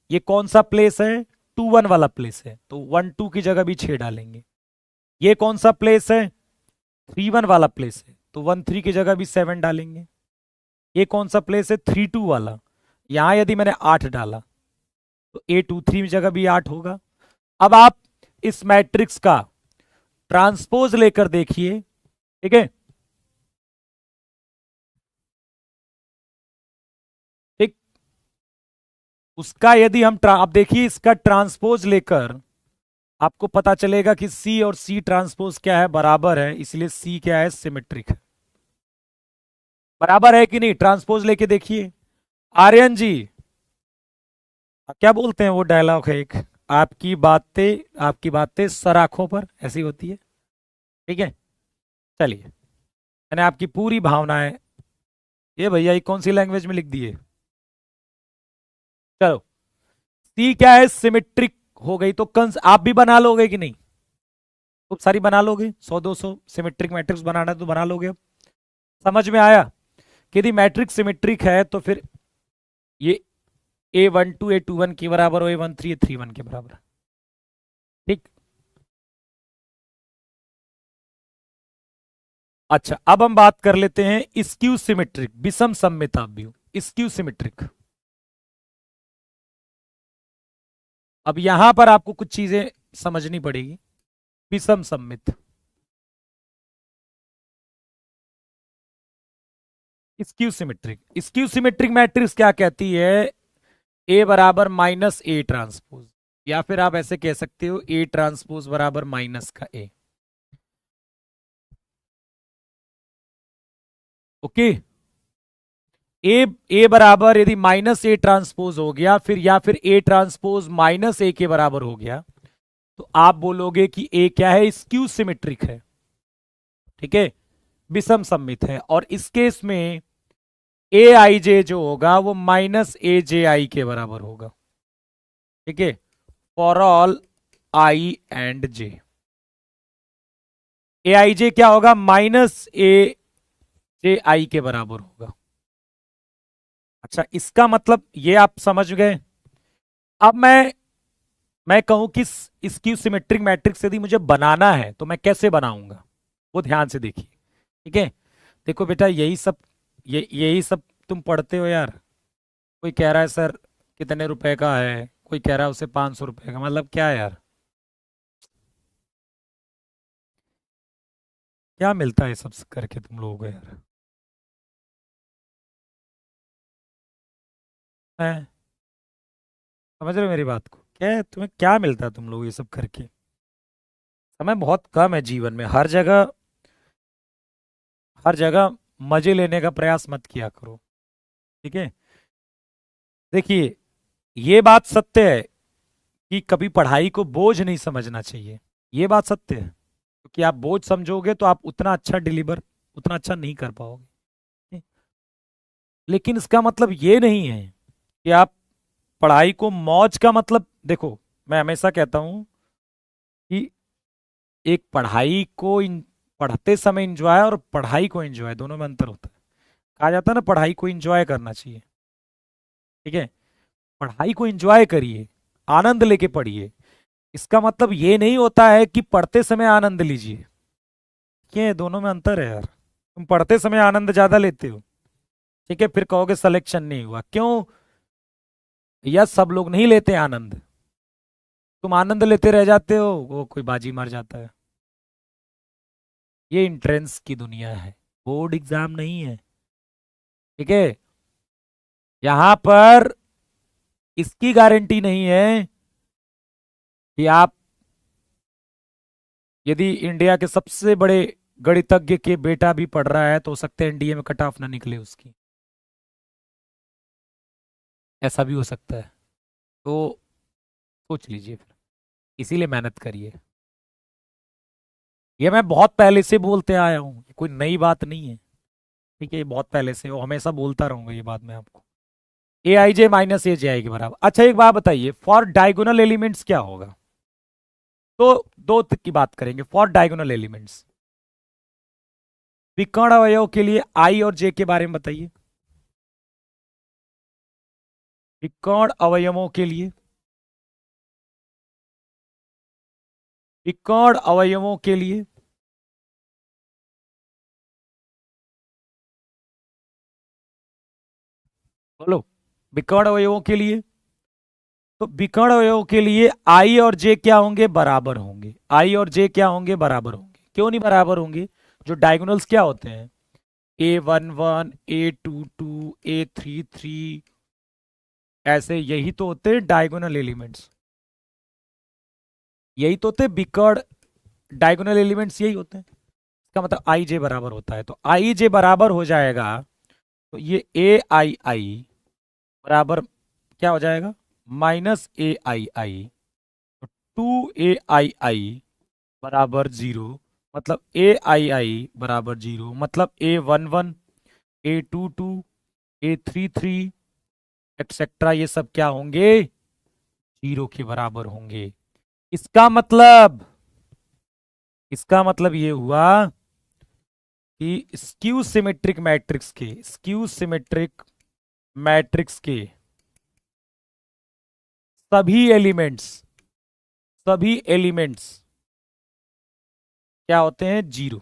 ये कौन सा प्लेस है, 2 1 वाला प्लेस है, तो 1 2 की जगह भी 6 डालेंगे। ये कौन सा प्लेस है, 3 1 वाला प्लेस है, तो 1 3 की जगह भी 7 डालेंगे। ये कौन सा प्लेस है, 3 2 वाला, यहां यदि मैंने 8 डाला तो A23 की जगह भी 8 होगा। अब आप इस मैट्रिक्स का ट्रांसपोज लेकर देखिए, ठीक है, ठीक, उसका यदि हम आप देखिए इसका ट्रांसपोज लेकर आपको पता चलेगा कि सी और सी ट्रांसपोज क्या है, बराबर है, इसलिए सी क्या है, सिमेट्रिक है। बराबर है कि नहीं, ट्रांसपोज लेके देखिए। आर्यन जी, क्या बोलते हैं वो डायलॉग है एक, आपकी बातें सराखों पर ऐसी होती है। ठीक है, चलिए, मैंने आपकी पूरी भावनाएं, ये भैया ये कौन सी लैंग्वेज में लिख दी है, चलो, सी क्या है, सिमेट्रिक हो गई, तो कंस आप भी बना लोगे कि नहीं, खूब सारी बना लोगे, 100 200 सिमेट्रिक मैट्रिक्स बनाना है तो बना लोगे। अब समझ में आया कि यदि मैट्रिक्स सिमेट्रिक है तो फिर ये A12 A21 के बराबर हो, A13 A31 के बराबर। ठीक, अच्छा अब हम बात कर लेते हैं स्क्यू सिमेट्रिक, विषम सममिता व्यू, स्क्यू सिमेट्रिक। अब यहां पर आपको कुछ चीजें समझनी पड़ेगी। विषम सममित, स्क्यू सिमेट्रिक मैट्रिक्स क्या कहती है, ए बराबर माइनस ए ट्रांसपोज, या फिर आप ऐसे कह सकते हो ए ट्रांसपोज बराबर माइनस का ए। ओके, ए बराबर यदि माइनस ए ट्रांसपोज हो गया, फिर या फिर ए ट्रांसपोज माइनस ए के बराबर हो गया, तो आप बोलोगे कि ए क्या है, स्क्यू सिमेट्रिक है। ठीक है, विषम सममित है, और इस केस में ए आई जे जो होगा वो माइनस ए जे आई के बराबर होगा। ठीक है, फॉर ऑल आई एंड जे, ए आई जे क्या होगा, माइनस ए जे आई के बराबर होगा। अच्छा, इसका मतलब ये आप समझ गए। अब मैं कहूं कि इसकी सिमेट्रिक मैट्रिक्स यदि मुझे बनाना है तो मैं कैसे बनाऊंगा, वो ध्यान से देखिए। ठीक है, देखो बेटा, यही सब तुम पढ़ते हो यार। कोई कह रहा है सर कितने रुपए का है, कोई कह रहा है उसे 500 रुपए का, मतलब क्या है यार, क्या मिलता है सब करके तुम लोगों को यार, हैं? समझ रहे हो मेरी बात को? क्या है, तुम्हें क्या मिलता है तुम लोग ये सब करके? समय बहुत कम है जीवन में। हर जगह, हर जगह मजे लेने का प्रयास मत किया करो, ठीक है? देखिए, ये बात सत्य है कि कभी पढ़ाई को बोझ नहीं समझना चाहिए। ये बात सत्य है, क्योंकि आप बोझ समझोगे तो आप उतना अच्छा डिलीवर, उतना अच्छा नहीं कर पाओगे। लेकिन इसका मतलब ये नहीं है कि आप पढ़ाई को मौज का मतलब देखो। मैं हमेशा कहता हूं कि एक पढ़ाई को पढ़ते समय एंजॉय और पढ़ाई को एंजॉय, दोनों में अंतर होता है। कहा जाता है ना, पढ़ाई को एंजॉय करना चाहिए, ठीक है? पढ़ाई को एंजॉय करिए, आनंद लेके पढ़िए। इसका मतलब ये नहीं होता है कि पढ़ते समय आनंद लीजिए। ये दोनों में अंतर है यार। तुम पढ़ते समय आनंद ज्यादा लेते हो, ठीक है, फिर कहोगे सिलेक्शन नहीं हुआ। क्यों? या सब लोग नहीं लेते आनंद, तुम आनंद लेते रह जाते हो, वो कोई बाजी मार जाता है। ये इंट्रेंस की दुनिया है, बोर्ड एग्जाम नहीं है, ठीक है? यहां पर इसकी गारंटी नहीं है कि आप, यदि इंडिया के सबसे बड़े गणितज्ञ के बेटा भी पढ़ रहा है तो हो सकता है एनडीए में कट ऑफ ना निकले उसकी। ऐसा भी हो सकता है। तो सोच लीजिए फिर, इसीलिए मेहनत करिए। ये मैं बहुत पहले से बोलते आया हूँ, ये कोई नई बात नहीं है, ठीक है? ये बहुत पहले से, वो हमेशा बोलता रहूंगा ये बात मैं आपको। ए आई जे माइनस ए जे आई के बराबर। अच्छा एक बात बताइए, फॉर डायगोनल एलिमेंट्स क्या होगा? तो दो तक की बात करेंगे फॉर डायगोनल एलिमेंट्स। विकर्ण अवयव के लिए आई और जे के बारे में बताइए। विकर्ण अवयवों के लिए, विकर्ण अवयवों के लिए बोलो। विकर्ण अवयवों के लिए, तो विकर्ण अवयवों के लिए आई और जे क्या होंगे? बराबर होंगे। आई और जे क्या होंगे? बराबर होंगे। क्यों नहीं बराबर होंगे? जो डायगोनल्स क्या होते हैं? A11, A22, A33, ऐसे यही तो होते हैं डायगोनल एलिमेंट्स। यही तो होते हैं विकर्ण डायगोनल एलिमेंट्स, यही होते हैं। इसका मतलब आई जे बराबर होता है, तो आई जे बराबर हो जाएगा। तो ये ए आई आई बराबर क्या हो जाएगा? माइनस ए आई आई। तो 2 AII बराबर 0, मतलब AII बराबर 0, मतलब A11, A22, A33 एक्सेट्रा ये सब क्या होंगे? 0 के बराबर होंगे। इसका मतलब, इसका मतलब ये हुआ कि स्क्यू सिमेट्रिक मैट्रिक्स के, स्क्यू सिमेट्रिक मैट्रिक्स के सभी एलिमेंट्स, सभी एलिमेंट्स क्या होते हैं? 0।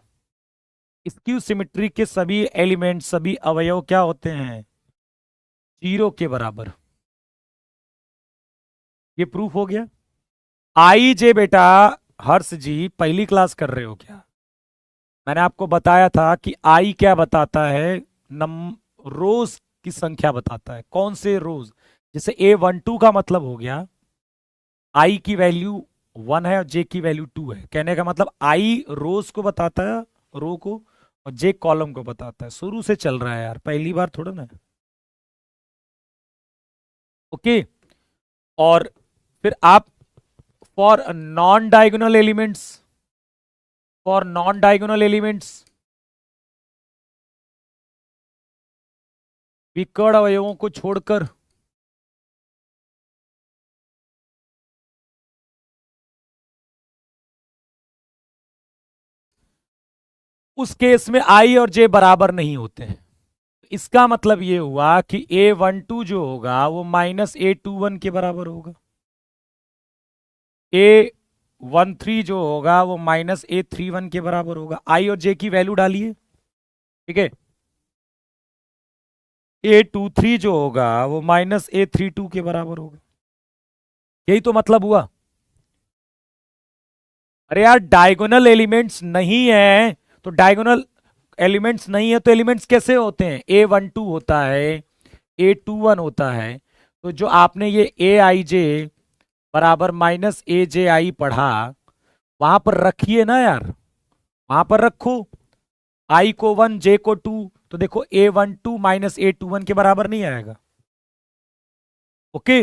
स्क्यू सिमेट्री के सभी एलिमेंट, सभी अवयव क्या होते हैं? 0 के बराबर। ये प्रूफ हो गया। आई जे बेटा, हर्ष जी पहली क्लास कर रहे हो क्या? मैंने आपको बताया था कि आई क्या बताता है? नम रोज की संख्या बताता है। कौन से रोज? जैसे A12 का मतलब हो गया आई की वैल्यू 1 है और जे की वैल्यू 2 है। कहने का मतलब आई रोज को बताता है, रो को, और जे कॉलम को बताता है। शुरू से चल रहा है यार, पहली बार थोड़ा ना। ओके। और फिर आप for non diagonal elements, for non diagonal elements विकर्ण अवयवों को छोड़कर, उस केस में आई और जे बराबर नहीं होते हैं। इसका मतलब ये हुआ कि A12 जो होगा वो -A21 के बराबर होगा। A13 जो होगा वो -A31 के बराबर होगा। आई और जे की वैल्यू डालिए, ठीक है? A23 जो होगा वो -A32 के बराबर होगा। यही तो मतलब हुआ। अरे यार, डायगोनल एलिमेंट्स नहीं है तो डायगोनल एलिमेंट्स नहीं है तो एलिमेंट्स कैसे होते हैं? A12 होता है, A21 होता है। तो जो आपने ये ए आई जे बराबर माइनस ए जे आई पढ़ा, वहां पर रखिए ना यार, वहां पर रखो। आई को 1, जे को 2, तो देखो A12 माइनस A21 के बराबर नहीं आएगा। ओके।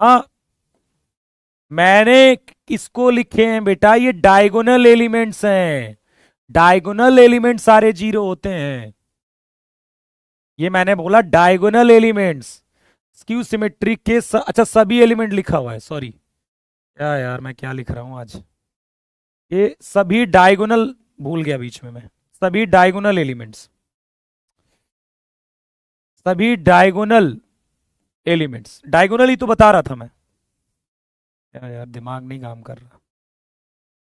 हाँ, मैंने इसको लिखे हैं बेटा, ये डायगोनल एलिमेंट्स हैं। डायगोनल एलिमेंट सारे जीरो होते हैं। ये मैंने बोला डायगोनल एलिमेंट्स। स्क्यू सिमेट्रिक के अच्छा सभी एलिमेंट लिखा हुआ है, सॉरी। क्या यार मैं क्या लिख रहा हूं आज, ये सभी डायगोनल भूल गया बीच में मैं। सभी डायगोनल एलिमेंट्स, सभी डायगोनल एलिमेंट्स, डायगोनल ही तो बता रहा था मैं। क्या यार दिमाग नहीं काम कर रहा,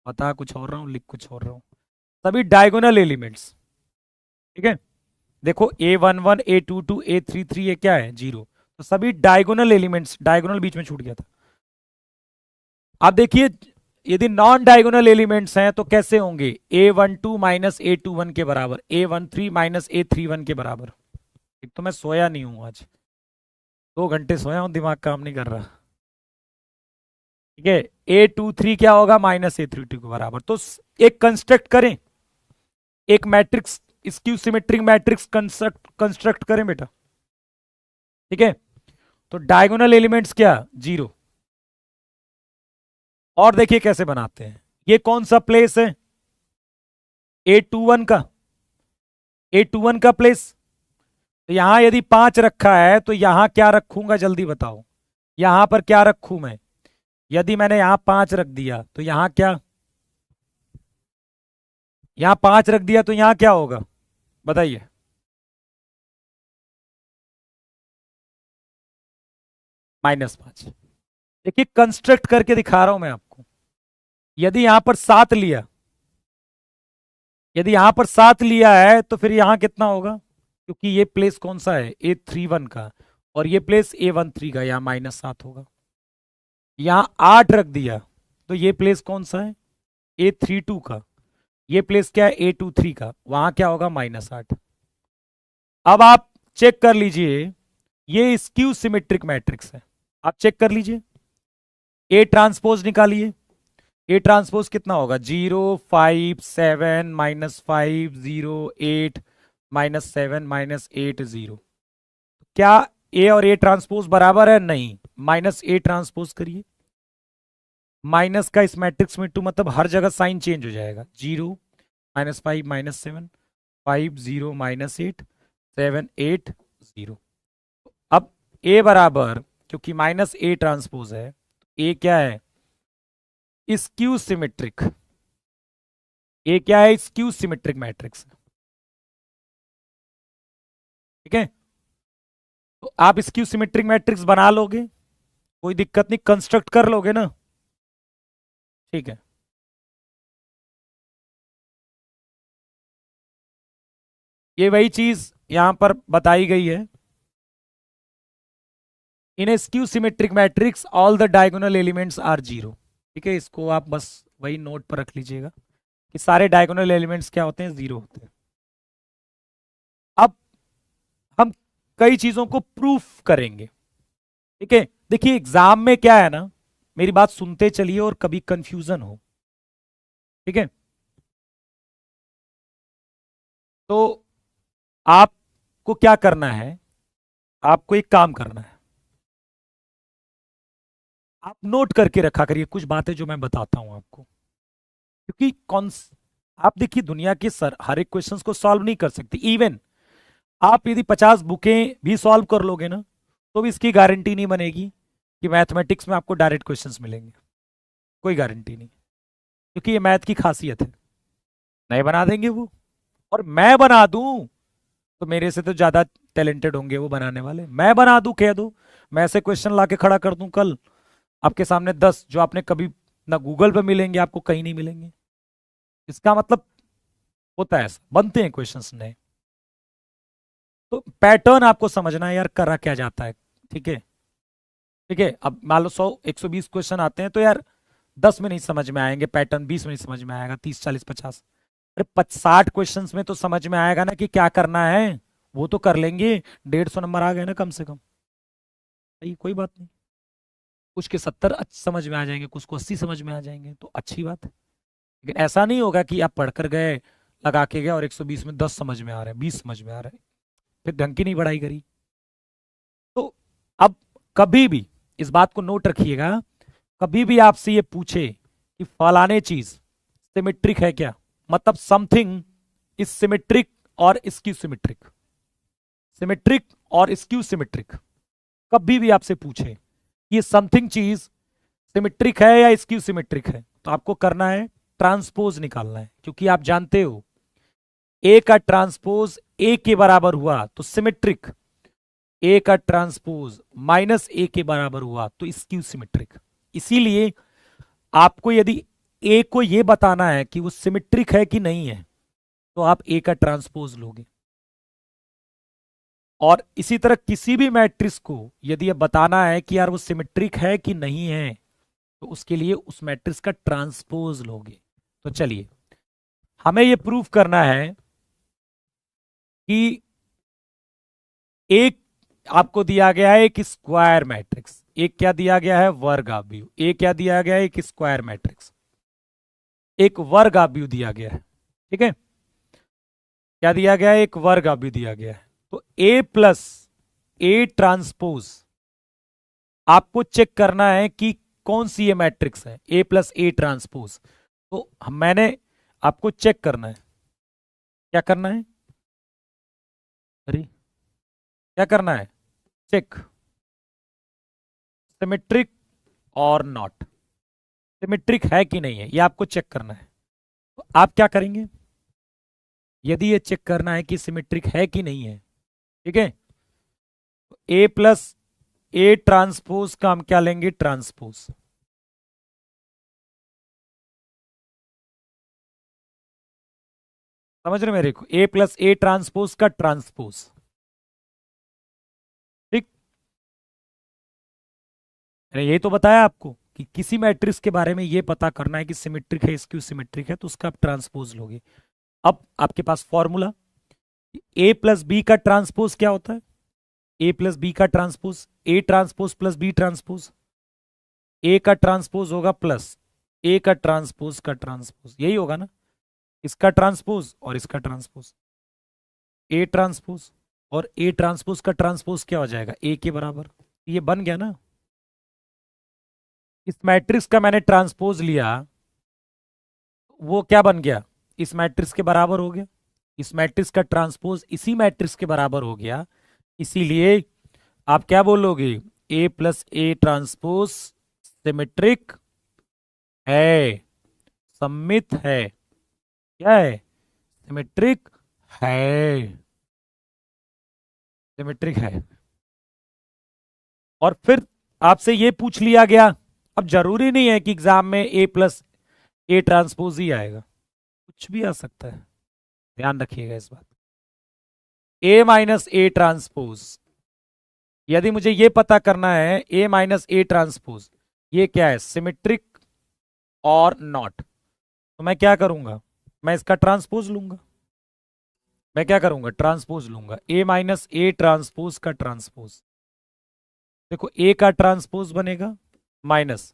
बता कुछ और रहा हूँ लिख कुछ और रहा हूँ। सभी डायगोनल एलिमेंट्स, ठीक है। देखो A11 A22 A33 ये क्या है, जीरो। तो सभी डायगोनल एलिमेंट्स, डायगोनल बीच में छूट गया था। अब देखिए, यदि नॉन डायगोनल एलिमेंट्स हैं तो कैसे होंगे, A12 माइनस A21 के बराबर, A13 माइनस A31 के बराबर। एक तो मैं सोया नहीं हूं आज, 2 घंटे सोया हूं, दिमाग काम नहीं कर रहा। ठीक है, A23 क्या होगा, माइनस A32 के बराबर। तो एक कंस्ट्रक्ट करें, एक matrix, skew symmetric matrix construct करें बेटा। ठीक है, तो डायगोनल एलिमेंट्स क्या, जीरो। और देखिए कैसे बनाते हैं, ये कौन सा प्लेस है, A21 का, A21 का प्लेस। तो यहां यदि 5 रखा है तो यहां क्या रखूंगा, जल्दी बताओ। यहां पर क्या रखूं मैं, यदि मैंने यहां 5 रख दिया तो यहां क्या, यहां 5 रख दिया तो यहां क्या होगा, बताइए। -5। देखिए कंस्ट्रक्ट करके दिखा रहा हूं मैं आपको। यदि यहां पर 7 लिया, यदि यहां पर 7 लिया है तो फिर यहां कितना होगा, क्योंकि ये प्लेस कौन सा है, A31 का, और ये प्लेस A13 का, यहां -7 होगा। यहां 8 रख दिया तो ये प्लेस कौन सा है, A32 का, ये प्लेस क्या है, A23 का, वहां क्या होगा, -8। अब आप चेक कर लीजिए, ये स्क्यू सिमेट्रिक मैट्रिक्स है, आप चेक कर लीजिए। ए ट्रांसपोज निकालिए, ए ट्रांसपोज कितना होगा, 0 5 7 -5 0 8 -7 -8 0। क्या ए और ए ट्रांसपोज बराबर है, नहीं। माइनस ए ट्रांसपोज करिए, माइनस का इस मैट्रिक्स में 2 मतलब हर जगह साइन चेंज हो जाएगा। 0 -5 -7 5 0 -8 7 8 0। अब ए बराबर, क्योंकि माइनस ए ट्रांसपोज है, ए क्या है, स्क्यू सिमेट्रिक। ए क्या है, स्क्यू सिमेट्रिक मैट्रिक्स। ठीक है, तो आप स्क्यू सिमेट्रिक मैट्रिक्स बना लोगे, कोई दिक्कत नहीं, कंस्ट्रक्ट कर लोगे ना। ठीक है, ये वही चीज यहां पर बताई गई है। In a skew symmetric matrix all the diagonal elements are zero. ठीक है, इसको आप बस वही नोट पर रख लीजिएगा कि सारे डायगोनल एलिमेंट्स क्या होते हैं, जीरो होते हैं। अब हम कई चीजों को प्रूफ करेंगे। ठीक है, देखिए एग्जाम में क्या है ना, मेरी बात सुनते चलिए और कभी कंफ्यूजन हो। ठीक है, तो आपको क्या करना है, आपको एक काम करना है, आप नोट करके रखा करिए कुछ बातें जो मैं बताता हूं आपको। क्योंकि कौन, आप देखिए दुनिया के सर हर एक क्वेश्चंस को सॉल्व नहीं कर सकते। इवन आप यदि 50 बुकें भी सॉल्व कर लोगे ना, तो भी इसकी गारंटी नहीं बनेगी कि मैथमेटिक्स में आपको डायरेक्ट क्वेश्चंस मिलेंगे। कोई गारंटी नहीं, क्योंकि ये मैथ की खासियत है, नहीं बना देंगे वो। और मैं बना दूं तो मेरे से तो ज्यादा टैलेंटेड होंगे वो बनाने वाले। मैं बना दूं, कह दूं, मैं ऐसे क्वेश्चन ला के खड़ा कर दूं कल आपके सामने 10, जो आपने कभी ना गूगल पे मिलेंगे, आपको कहीं नहीं मिलेंगे। इसका मतलब होता है ऐसा, बनते हैं क्वेश्चंस नए। तो पैटर्न आपको समझना है यार, करा क्या जाता है। ठीक है, ठीक है। अब मान लो 100 120 क्वेश्चन आते हैं तो यार 10 में नहीं समझ में आएंगे पैटर्न, 20 में नहीं समझ में आएगा, 30 40 50, अरे 60 क्वेश्चंस में तो समझ में आएगा ना कि क्या करना है, वो तो कर लेंगे, 150 नंबर आ गए ना कम से कम, सही, कोई बात नहीं। कुछ के 70 समझ में आ जाएंगे, कुछ को 80 समझ में आ जाएंगे, तो अच्छी बात है। लेकिन ऐसा नहीं होगा कि आप पढ़कर गए, लगा के गए और 120 में 10 समझ में आ रहे हैं, 20 समझ में आ रहे हैं, फिर ढंग की नहीं पढ़ाई करी। तो अब कभी भी इस बात को नोट रखिएगा, कभी भी आपसे ये पूछे कि फलाने चीज सिमेट्रिक है क्या, मतलब समथिंग इज सिमेट्रिक और स्क्यू सिमेट्रिक, सिमेट्रिक और स्क्यू सिमेट्रिक, कभी भी आपसे पूछे ये समथिंग चीज सिमेट्रिक है या स्क्यू सिमेट्रिक है, तो आपको करना है ट्रांसपोज निकालना है, क्योंकि आप जानते हो ए का ट्रांसपोज ए के बराबर हुआ तो सिमेट्रिक, ए का ट्रांसपोज माइनस ए के बराबर हुआ तो स्क्यू सिमेट्रिक। इसीलिए आपको यदि ए को यह बताना है कि वो सिमेट्रिक है कि नहीं है, तो आप ए का ट्रांसपोज लोगे। और इसी तरह किसी भी मैट्रिक्स को यदि यह बताना है कि यार वो सिमेट्रिक है कि नहीं है, तो उसके लिए उस मैट्रिक्स का ट्रांसपोज लोगे। तो चलिए, हमें यह प्रूफ करना है कि एक आपको दिया गया है एक स्क्वायर मैट्रिक्स, एक क्या दिया गया है, वर्ग आव्यूह, एक क्या दिया गया है, एक स्क्वायर मैट्रिक्स, एक वर्ग आव्यूह दिया गया है, ठीक है, क्या दिया गया है, एक वर्ग आव्यूह दिया गया है। तो ए प्लस ए ट्रांसपोज आपको चेक करना है कि कौन सी ये मैट्रिक्स है, ए प्लस ए ट्रांसपोज। तो मैंने आपको चेक करना है, क्या करना है, अरे क्या करना है, चेक सिमेट्रिक और नॉट, सिमेट्रिक है कि नहीं है, ये आपको चेक करना है। तो आप क्या करेंगे, यदि ये चेक करना है कि सिमेट्रिक है कि नहीं है, ठीक है, तो ए प्लस ए ट्रांसपोज का हम क्या लेंगे, ट्रांसपोज, समझ रहे मेरे को, ए प्लस ए ट्रांसपोज का ट्रांसपोज, ठीक। मैंने यही तो बताया आपको कि किसी मैट्रिक्स के बारे में ये पता करना है कि सिमेट्रिक है, स्क्यू सिमेट्रिक है, तो उसका आप ट्रांसपोज लोगे। अब आपके पास फॉर्मूला, ए प्लस बी का ट्रांसपोज क्या होता है, ए प्लस बी का transpose, A transpose plus B transpose, A का ट्रांसपोज होगा प्लस ए का ट्रांसपोज का ट्रांसपोज, यही होगा ना, इसका ट्रांसपोज और इसका ट्रांसपोज, ए ट्रांसपोज और ए ट्रांसपोज का ट्रांसपोज क्या हो जाएगा, ए के बराबर, ये बन गया ना। इस मैट्रिक्स का मैंने ट्रांसपोज लिया, वो क्या बन गया, इस मैट्रिक्स के बराबर हो गया, इस मैट्रिक्स का ट्रांसपोज इसी मैट्रिक्स के बराबर हो गया, इसीलिए आप क्या बोलोगे, ए प्लस ए ट्रांसपोज सिमेट्रिक है, सममित है, क्या है, सिमेट्रिक है, सिमेट्रिक है। और फिर आपसे ये पूछ लिया गया, अब जरूरी नहीं है कि एग्जाम में ए प्लस ए ट्रांसपोज ही आएगा, कुछ भी आ सकता है, ध्यान रखिएगा इस बात। ए माइनस ए ट्रांसपोज, यदि मुझे ये पता करना है ए माइनस ए ट्रांसपोज ये क्या है, सिमेट्रिक और नॉट, तो मैं क्या करूंगा, मैं इसका ट्रांसपोज लूंगा, मैं क्या करूंगा, ट्रांसपोज लूंगा, ए माइनस ए ट्रांसपोज का ट्रांसपोज, देखो ए का ट्रांसपोज बनेगा माइनस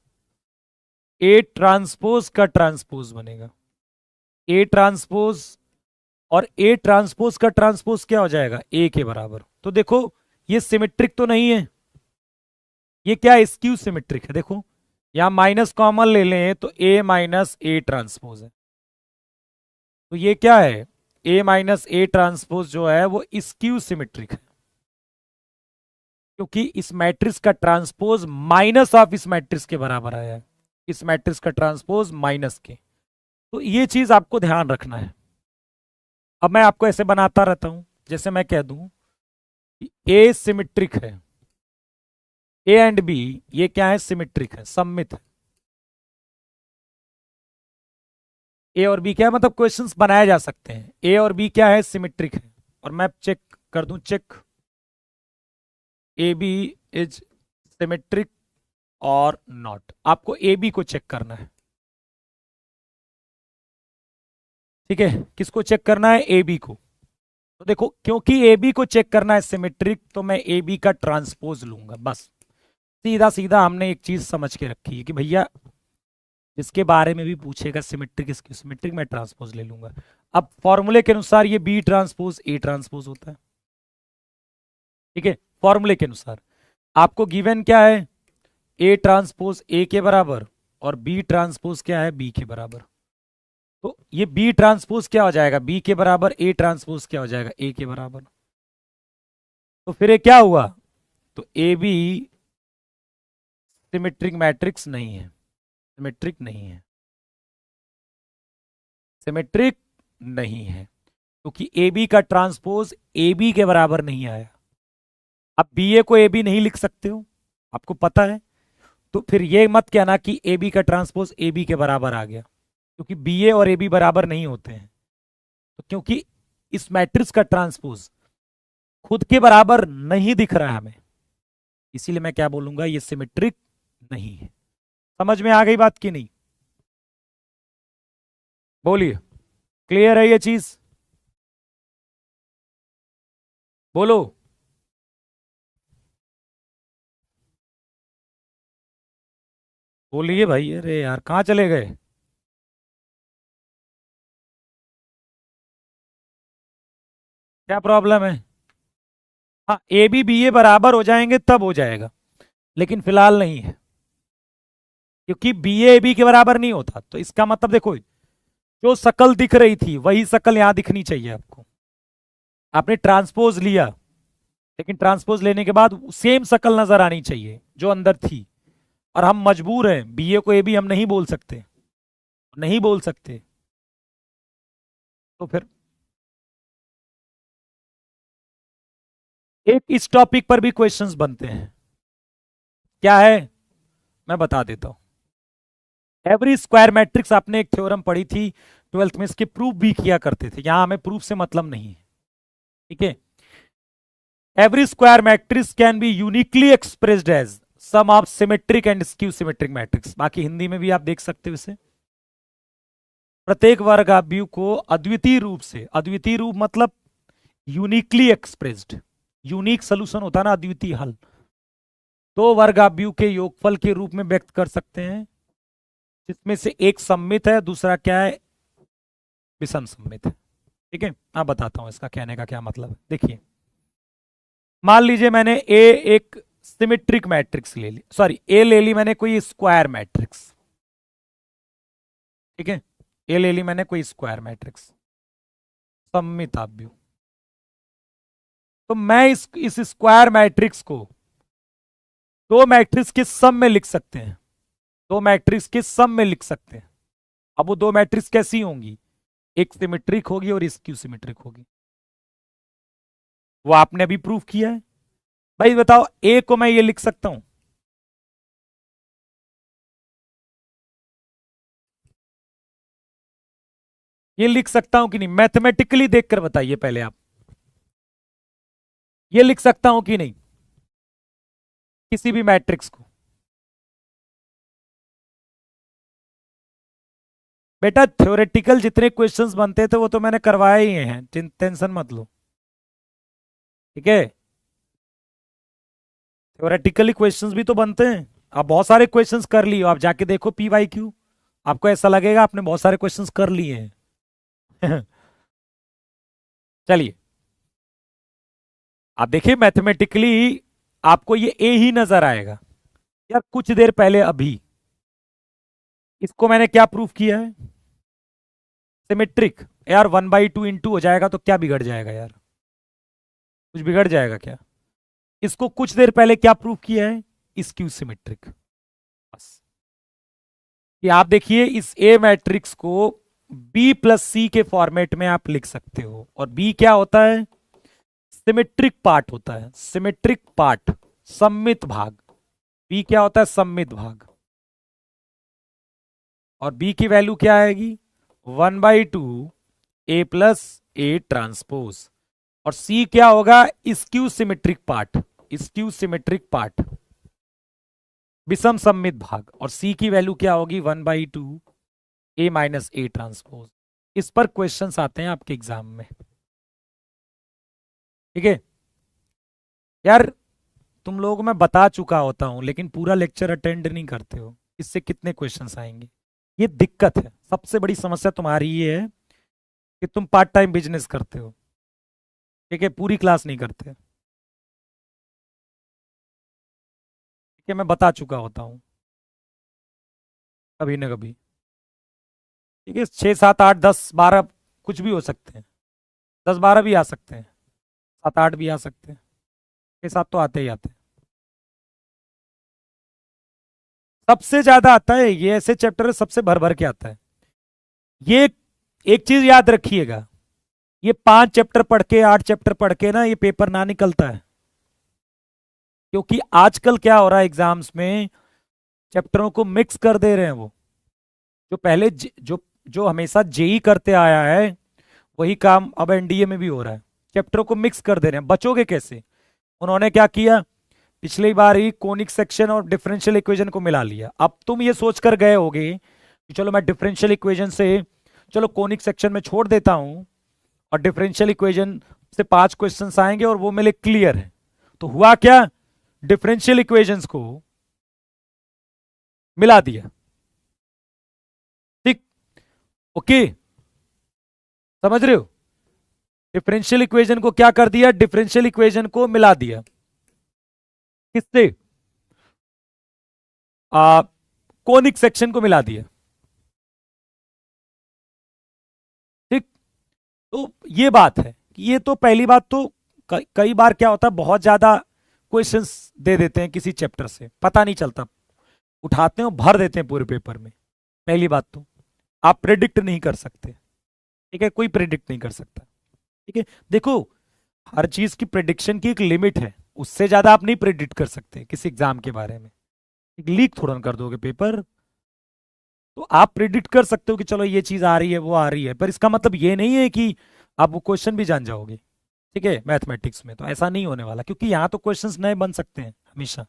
ए ट्रांसपोज का ट्रांसपोज बनेगा, ए ट्रांसपोज और ए ट्रांसपोज का ट्रांसपोज क्या हो जाएगा, ए के बराबर। तो देखो ये सिमेट्रिक तो नहीं है, ये क्या है, स्क्यू सिमेट्रिक है, देखो यहां माइनस कॉमन ले लें तो ए माइनस ए ट्रांसपोज है, तो ये क्या है, ए माइनस ए ट्रांसपोज जो है वो स्क्यू सिमेट्रिक है, क्योंकि इस मैट्रिक्स का ट्रांसपोज माइनस ऑफ इस मैट्रिक्स के बराबर आया है, इस मैट्रिक्स का ट्रांसपोज माइनस के, तो ये चीज आपको ध्यान रखना है। अब मैं आपको ऐसे बनाता रहता हूं, जैसे मैं कह दूं ए सिमेट्रिक है, ए एंड बी ये क्या है, सिमेट्रिक है, सममित है, ए और बी क्या है, मतलब क्वेश्चंस बनाए जा सकते हैं, ए और बी क्या है, सिमेट्रिक है, और मैं चेक कर दूं, check A B is symmetric और नॉट, आपको ए बी को चेक करना है, ठीक है, किसको चेक करना है, ए बी को। तो देखो, क्योंकि ए बी को चेक करना है सिमेट्रिक, तो मैं ए बी का ट्रांसपोज लूंगा बस। सीधा सीधा हमने एक चीज समझ के रखी है कि भैया जिसके बारे में भी पूछेगा सिमेट्रिक इसकी सिमेट्रिक, मैं ट्रांसपोज ले लूंगा। अब फॉर्मूले के अनुसार ये बी ट्रांसपोज ए ट्रांसपोज होता है। ठीक है, फॉर्मूले के अनुसार आपको गिवन क्या है, ए ट्रांसपोज ए के बराबर और बी ट्रांसपोज क्या है, बी के बराबर। तो ये बी ट्रांसपोज क्या हो जाएगा, बी के बराबर, ए ट्रांसपोज क्या हो जाएगा, ए के बराबर। तो फिर ये क्या हुआ, तो ए बी सिमेट्रिक मैट्रिक्स नहीं है, सिमेट्रिक नहीं है, सिमेट्रिक नहीं है, क्योंकि ए बी का ट्रांसपोज ए बी के बराबर नहीं आया। अब बी ए को ए बी नहीं लिख सकते हो, आपको पता है, तो फिर ये मत कहना कि ए बी का ट्रांसपोज ए बी के बराबर आ गया, क्योंकि बी ए और ए बी बराबर नहीं होते हैं। तो क्योंकि इस मैट्रिक्स का ट्रांसपोज खुद के बराबर नहीं दिख रहा है हमें, इसीलिए मैं क्या बोलूंगा, ये सिमेट्रिक नहीं है। समझ में आ गई बात की नहीं, बोलिए, क्लियर है ये चीज, बोलो। बोलिए भाई, अरे यार कहाँ चले गए। क्या प्रॉब्लम है। हाँ, ए बी बी ए बराबर हो जाएंगे तब हो जाएगा, लेकिन फिलहाल नहीं है, क्योंकि बी ए बी के बराबर नहीं होता। तो इसका मतलब देखो, जो शकल दिख रही थी वही शकल यहां दिखनी चाहिए आपको। आपने ट्रांसपोज लिया, लेकिन ट्रांसपोज लेने के बाद सेम शकल नजर आनी चाहिए जो अंदर थी। और हम मजबूर हैं, बी ए को ए बी हम नहीं बोल सकते, नहीं बोल सकते। तो फिर एक इस टॉपिक पर भी क्वेश्चंस बनते हैं, क्या है मैं बता देता हूं। एवरी स्क्वायर मैट्रिक्स, आपने एक थ्योरम पढ़ी थी 12th में, इसके प्रूफ भी किया करते थे, यहां हमें प्रूफ से मतलब नहीं है। ठीक है, every square matrix can be uniquely expressed as sum of symmetric and skew symmetric matrix. बाकी हिंदी में भी आप देख सकते हो इसे। प्रत्येक वर्गाव्यू को अद्वितीय रूप से, अद्वितीय रूप मतलब यूनिकली एक्सप्रेस्ड, यूनिक सोल्यूशन होता है ना, अद्वितीय हल, दो वर्गाव्यू के योगफल के रूप में व्यक्त कर सकते हैं, जिसमें से एक सममित है, दूसरा क्या है, विषम सममित है। ठीक है, मैं बताता हूं इसका कहने का क्या मतलब है। देखिए, मान लीजिए मैंने ए एक सिमेट्रिक मैट्रिक्स ले ली, सॉरी ए ले ली मैंने कोई स्क्वायर मैट्रिक्स। ठीक है, ए ले ली मैंने कोई स्क्वायर मैट्रिक्स सममिताभ्यू। तो मैं इस स्क्वायर मैट्रिक्स को दो मैट्रिक्स के सम में लिख सकते हैं, दो मैट्रिक्स के सम में लिख सकते हैं। अब वो दो मैट्रिक्स कैसी होंगी, एक सिमेट्रिक होगी और स्क्यू सिमेट्रिक होगी। वो आपने अभी प्रूफ किया है। भाई बताओ, ए को मैं ये लिख सकता हूं, ये लिख सकता हूं कि नहीं, मैथमेटिकली देखकर बताइए पहले आप, ये लिख सकता हूं कि नहीं किसी भी मैट्रिक्स को। बेटा थ्योरेटिकल जितने क्वेश्चंस बनते थे वो तो मैंने करवाए ही हैं, टेंशन मत लो। ठीक है, थ्योरेटिकली क्वेश्चंस भी तो बनते हैं। आप बहुत सारे क्वेश्चंस कर लिए, आप जाके देखो पी वाई क्यू, आपको ऐसा लगेगा आपने बहुत सारे क्वेश्चंस कर लिए हैं। चलिए, आप देखिए मैथमेटिकली आपको ये ए ही नजर आएगा। यार कुछ देर पहले अभी इसको मैंने क्या प्रूफ किया है, सिमेट्रिक। यार 1/2 हो जाएगा तो क्या बिगड़ जाएगा यार, कुछ बिगड़ जाएगा क्या। इसको कुछ देर पहले क्या प्रूफ किया है, स्क्यू सिमेट्रिक। बस कि आप देखिए इस ए मैट्रिक्स को बी प्लस सी के फॉर्मेट में आप लिख सकते हो, और बी क्या होता है, सिमेट्रिक पार्ट होता है, सिमेट्रिक पार्ट, सममित भाग। बी क्या होता है, सममित भाग। और बी की वैल्यू क्या आएगी, 1/2 ए प्लस ए ट्रांसपोज। और सी क्या होगा, skew symmetric part, skew symmetric part, विषम सममित भाग। और सी की वैल्यू क्या होगी, 1/2 ए माइनस ए ट्रांसपोज। इस पर क्वेश्चंस आते हैं आपके एग्जाम में। ठीक है यार, तुम लोगों को मैं बता चुका होता हूं लेकिन पूरा लेक्चर अटेंड नहीं करते हो, इससे कितने क्वेश्चंस आएंगे? ये दिक्कत है, सबसे बड़ी समस्या तुम्हारी ये है कि तुम पार्ट टाइम बिजनेस करते हो, ठीक है, पूरी क्लास नहीं करते। ठीक है, मैं बता चुका होता हूँ कभी ना कभी। ठीक है, 6 7 8 10 12 कुछ भी हो सकते हैं, 10 12 भी आ सकते हैं, 7 8 भी आ सकते हैं, 6 7 तो आते ही आते हैं। सबसे ज्यादा आता है ये, ऐसे चैप्टर सबसे भर भर के आता है ये। एक चीज याद रखिएगा, ये 5 चैप्टर पढ़ के 8 चैप्टर पढ़ के ना ये पेपर ना निकलता है, क्योंकि आजकल क्या हो रहा है एग्जाम्स में, चैप्टरों को मिक्स कर दे रहे हैं वो। जो पहले जो जो हमेशा जेई करते आया है वही काम अब एनडीए में भी हो रहा है, चैप्टरों को मिक्स कर दे रहे हैं। बचोगे कैसे? उन्होंने क्या किया, पिछली बार ही कोनिक सेक्शन और डिफरेंशियल इक्वेशन को मिला लिया। अब तुम ये सोचकर गए होगे कि चलो मैं डिफरेंशियल इक्वेशन से चलो कोनिक सेक्शन में छोड़ देता हूं और डिफरेंशियल इक्वेशन से 5 क्वेश्चंस आएंगे और वो मेरे क्लियर है। तो हुआ क्या, डिफरेंशियल इक्वेशंस को मिला दिया। ठीक, ओके, समझ रहे हो? डिफरेंशियल इक्वेशन को क्या कर दिया, डिफरेंशियल इक्वेशन को मिला दिया। किससे? कोनिक सेक्शन को मिला दिया। ठीक, तो ये बात है, ये तो पहली बात तो कई बार क्या होता है, बहुत ज्यादा क्वेश्चंस दे देते हैं किसी चैप्टर से, पता नहीं चलता, उठाते हैं और भर देते हैं पूरे पेपर में। पहली बात तो आप प्रेडिक्ट नहीं कर सकते, ठीक है, कोई प्रेडिक्ट नहीं कर सकता। ठीक है, देखो हर चीज की प्रेडिक्शन की एक लिमिट है, उससे ज्यादा आप नहीं प्रेडिक्ट कर सकते किसी एग्जाम के बारे में। एक लीक थोड़ा ना कर दोगे पेपर, तो आप प्रिडिक्ट कर सकते हो कि चलो ये चीज आ रही है वो आ रही है, पर इसका मतलब ये नहीं है कि आप वो क्वेश्चन भी जान जाओगे। ठीक है, मैथमेटिक्स में तो ऐसा नहीं होने वाला, क्योंकि यहां तो क्वेश्चंस नए बन सकते हैं हमेशा।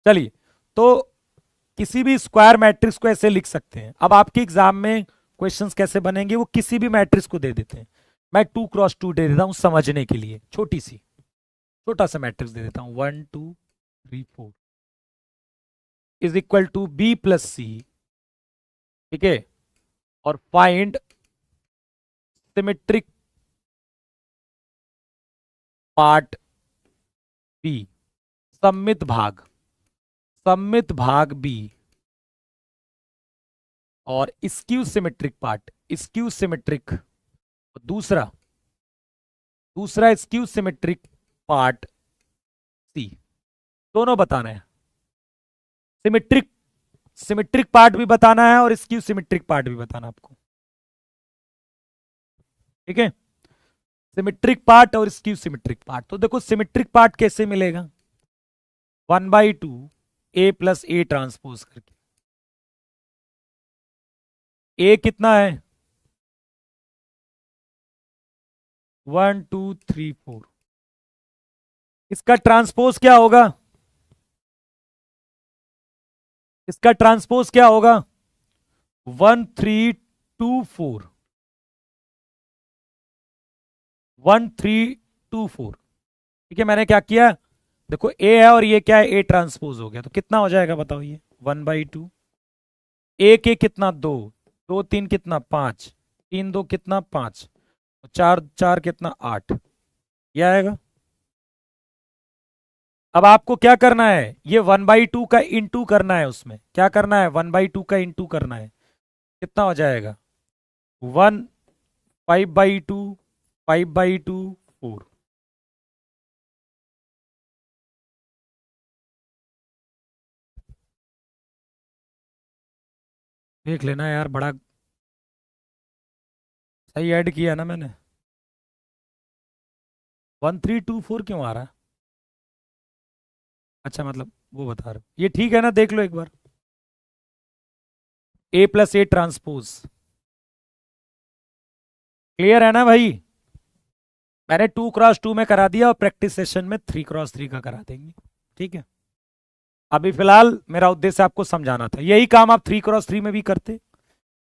चलिए, तो किसी भी स्क्वायर मैट्रिक्स को ऐसे लिख सकते हैं। अब आपके एग्जाम में क्वेश्चंस कैसे बनेंगे, वो किसी भी मैट्रिक्स को दे देते हैं। मैं 2 × 2 दे देता हूं समझने के लिए, छोटा सा मैट्रिक्स दे देता हूं, 1 2 3 4 is equal to B plus C. ठीक है, और फाइंड सिमेट्रिक पार्ट बी, सममित भाग बी, और skew symmetric part, skew symmetric, दूसरा स्क्यू सिमेट्रिक पार्ट सी। दोनों बताना है, सिमेट्रिक पार्ट भी बताना है और स्क्यू सिमेट्रिक पार्ट भी बताना आपको। ठीक है, सिमेट्रिक पार्ट और स्क्यू सिमेट्रिक पार्ट। तो देखो सिमेट्रिक पार्ट कैसे मिलेगा, 1/2 ए प्लस ए ट्रांसपोज करके। ए कितना है, 1 2 3 4, इसका ट्रांसपोज क्या होगा, 1 3 2 4, 1 3 2 4। ठीक है, मैंने क्या किया, देखो ए है और ये क्या है, ए ट्रांसपोज हो गया, तो कितना हो जाएगा बताओ ये, 1/2 ए के कितना 2, 2 3 कितना 5, 3 2 कितना 5, 4 4 कितना 8, ये आएगा। अब आपको क्या करना है, ये 1/2 का इंटू करना है, उसमें क्या करना है, 1/2 का इंटू करना है, कितना हो जाएगा, 1 5/2 5/2 4। देख लेना यार, बड़ा सही ऐड किया ना मैंने। 1324 क्यों आ रहा है? अच्छा, मतलब वो बता रहे हो, ये ठीक है ना, देख लो एक बार, ए प्लस ए ट्रांसपोज। क्लियर है ना भाई? मैंने 2 × 2 में करा दिया और प्रैक्टिस सेशन में 3 × 3 का करा देंगे। ठीक है, अभी फिलहाल मेरा उद्देश्य आपको समझाना था, यही काम आप 3 × 3 में भी करते।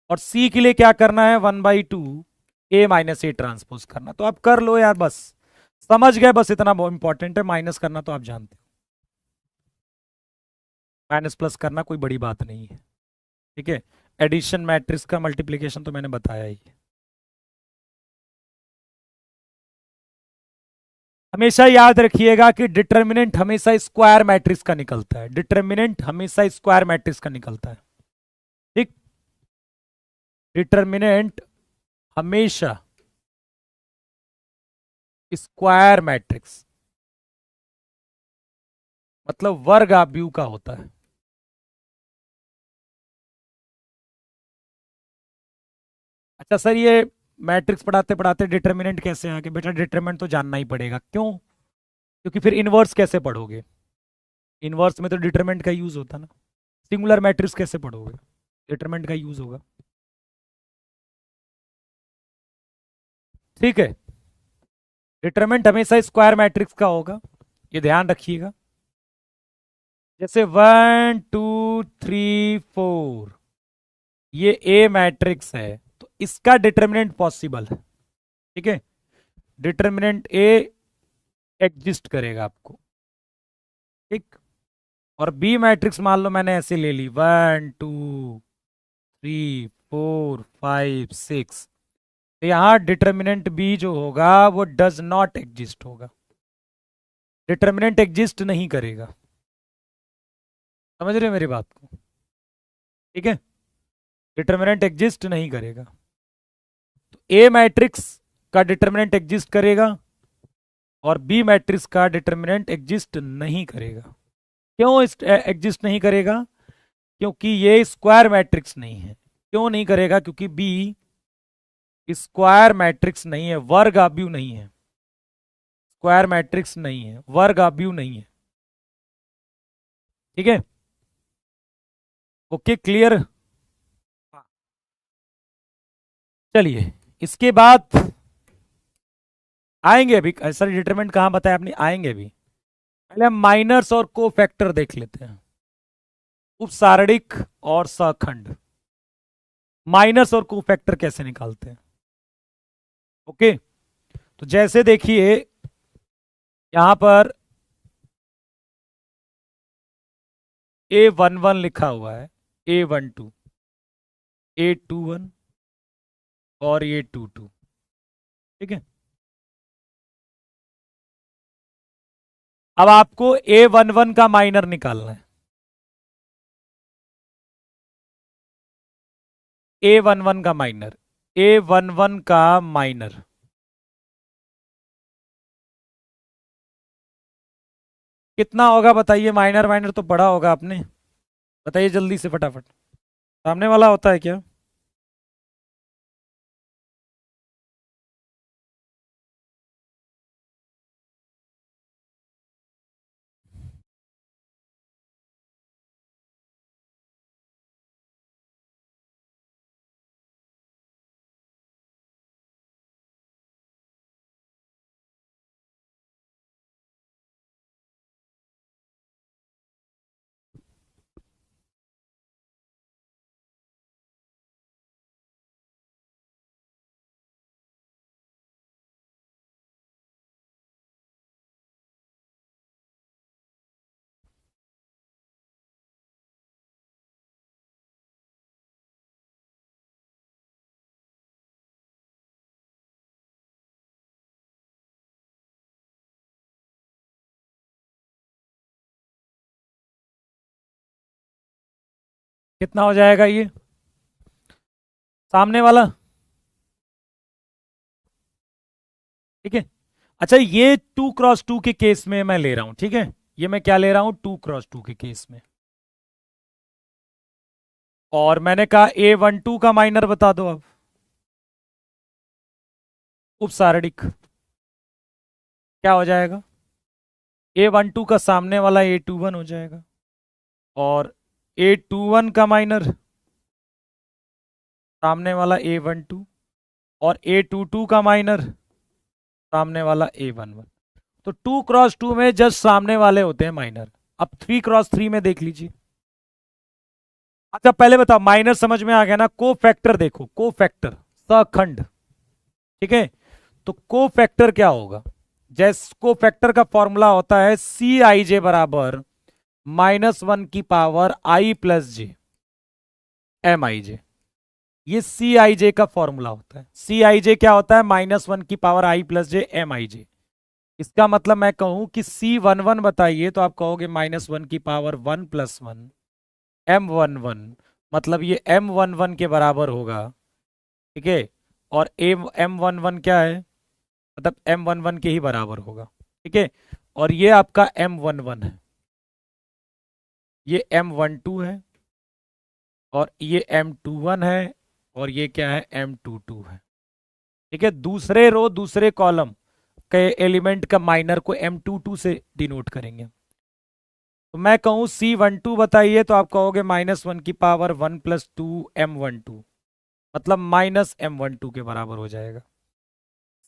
और सी के लिए क्या करना है, 1/2 ए माइनस ए ट्रांसपोज करना। तो आप कर लो यार, बस समझ गए, बस इतना बहुत इंपॉर्टेंट है। माइनस करना तो आप जानते हो, माइनस प्लस करना कोई बड़ी बात नहीं है, ठीक है। एडिशन मैट्रिक्स का मल्टीप्लीकेशन तो मैंने बताया ही है। हमेशा याद रखिएगा कि डिटर्मिनेंट हमेशा स्क्वायर मैट्रिक्स का निकलता है, डिटर्मिनेंट हमेशा स्क्वायर मैट्रिक्स का निकलता है, ठीक। डिटर्मिनेंट हमेशा स्क्वायर मैट्रिक्स मतलब वर्ग आव्यूह का होता है। अच्छा सर, ये मैट्रिक्स पढ़ाते पढ़ाते डिटर्मिनेंट कैसे आगे? बेटा डिटर्मिनेंट तो जानना ही पड़ेगा। क्यों? क्योंकि फिर इनवर्स कैसे पढ़ोगे? इनवर्स में तो डिटरमिनेंट का यूज होता ना। सिंगुलर मैट्रिक्स कैसे पढ़ोगे? डिटरमिनेंट का यूज होगा, ठीक है। डिटरमिनेंट हमेशा स्क्वायर मैट्रिक्स का होगा, ये ध्यान रखिएगा। जैसे 1 2 3 4 ये ए मैट्रिक्स है, तो इसका डिटरमिनेंट पॉसिबल है, ठीक है। डिटरमिनेंट ए एग्जिस्ट करेगा आपको, ठीक। और बी मैट्रिक्स मान लो मैंने ऐसे ले ली 1 2 3 4 5 6, तो यहां डिटरमिनेंट बी जो होगा वो डज नॉट एग्जिस्ट होगा, डिटरमिनेंट एग्जिस्ट नहीं करेगा। समझ रहे हो मेरी बात को? ठीक है, डिटरमिनेंट एग्जिस्ट नहीं करेगा। तो ए मैट्रिक्स का डिटरमिनेंट एग्जिस्ट करेगा और बी मैट्रिक्स का डिटरमिनेंट एग्जिस्ट नहीं करेगा। क्यों एग्जिस्ट नहीं करेगा? क्योंकि ये स्क्वायर मैट्रिक्स नहीं है। क्यों नहीं करेगा? क्योंकि बी स्क्वायर मैट्रिक्स नहीं है, वर्ग आव्यूह नहीं है। स्क्वायर मैट्रिक्स नहीं है, वर्ग आव्यूह नहीं है, ठीक है। Okay, clear. चलिए इसके बाद आएंगे, अभी सर डिटरमिनेंट कहां बताया आपने, आएंगे अभी। पहले हम माइनर्स और को फैक्टर देख लेते हैं, उपसारणिक और सखंड। माइनस और को फैक्टर कैसे निकालते हैं? ओके, तो जैसे देखिए यहां पर A11 लिखा हुआ है, A12, A21 और A22, ठीक है। अब आपको A11 का माइनर निकालना है। A11 का माइनर, A11 का माइनर कितना होगा बताइए? माइनर माइनर तो पढ़ा होगा आपने, बताइए जल्दी से फटाफट। सामने वाला होता है क्या? कितना हो जाएगा ये सामने वाला? ठीक है। अच्छा, ये 2x2 के केस में मैं ले रहा हूं, ठीक है। ये मैं क्या ले रहा हूं? 2x2 के केस में। और मैंने कहा A12 का माइनर बता दो अब। उपसारणिक क्या हो जाएगा? A12 का सामने वाला A21 हो जाएगा, और A21 का माइनर सामने वाला A12, और A22 का माइनर सामने वाला A11। तो 2x2 में जस्ट सामने वाले होते हैं माइनर। अब 3x3 में देख लीजिए। अच्छा पहले बताओ, माइनर समझ में आ गया ना? को फैक्टर देखो, को फैक्टर, सखंड। ठीक है, तो कोफैक्टर क्या होगा? जैसे कोफैक्टर का फॉर्मूला होता है सी आई जे बराबर -1 की पावर आई प्लस जे एम आई जे। ये सी आई जे का फॉर्मूला होता है। सी आई जे क्या होता है? -1 की पावर आई प्लस जे एम आई जे। इसका मतलब मैं कहूं कि C11 बताइए तो आप कहोगे -1 की पावर 1 + 1 M11, मतलब ये M11 के बराबर होगा। ठीक है, और M11 क्या है? मतलब M11 के ही बराबर होगा। ठीक है, और ये आपका M11 है, ये M12 है, और ये M21 है, और ये क्या है? M22 है। ठीक है, दूसरे रो दूसरे कॉलम के एलिमेंट का माइनर को M22 से डिनोट करेंगे। तो मैं कहूं C12 बताइए तो आप कहोगे -1 की पावर 1 + 2 M12, मतलब -M12 के बराबर हो जाएगा।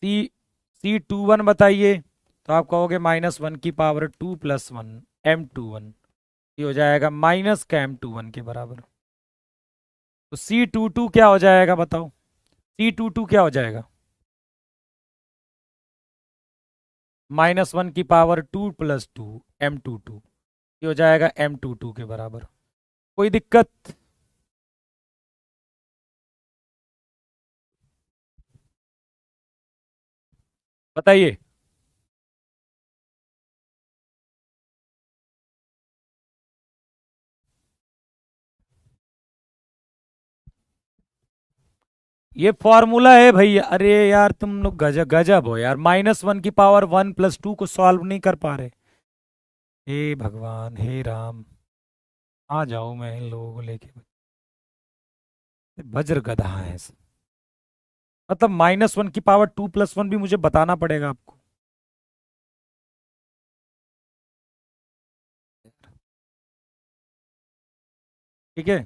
C21 बताइए तो आप कहोगे -1 की पावर 2 + 1 M21, ये हो जाएगा माइनस का M21 के बराबर। तो C22 क्या हो जाएगा बताओ? C22 क्या हो जाएगा? -1 की पावर 2 + 2 M22, ये हो जाएगा M22 के बराबर। कोई दिक्कत? बताइए। ये फॉर्मूला है भैया। अरे यार तुम लोग गजब गजब हो यार, -1 की पावर 1 + 2 को सॉल्व नहीं कर पा रहे। हे भगवान, हे राम, आ जाओ मैं इन लोगों को लेके। वज्र गधा है सब। मतलब -1 की पावर 2 + 1 भी मुझे बताना पड़ेगा आपको? ठीक है,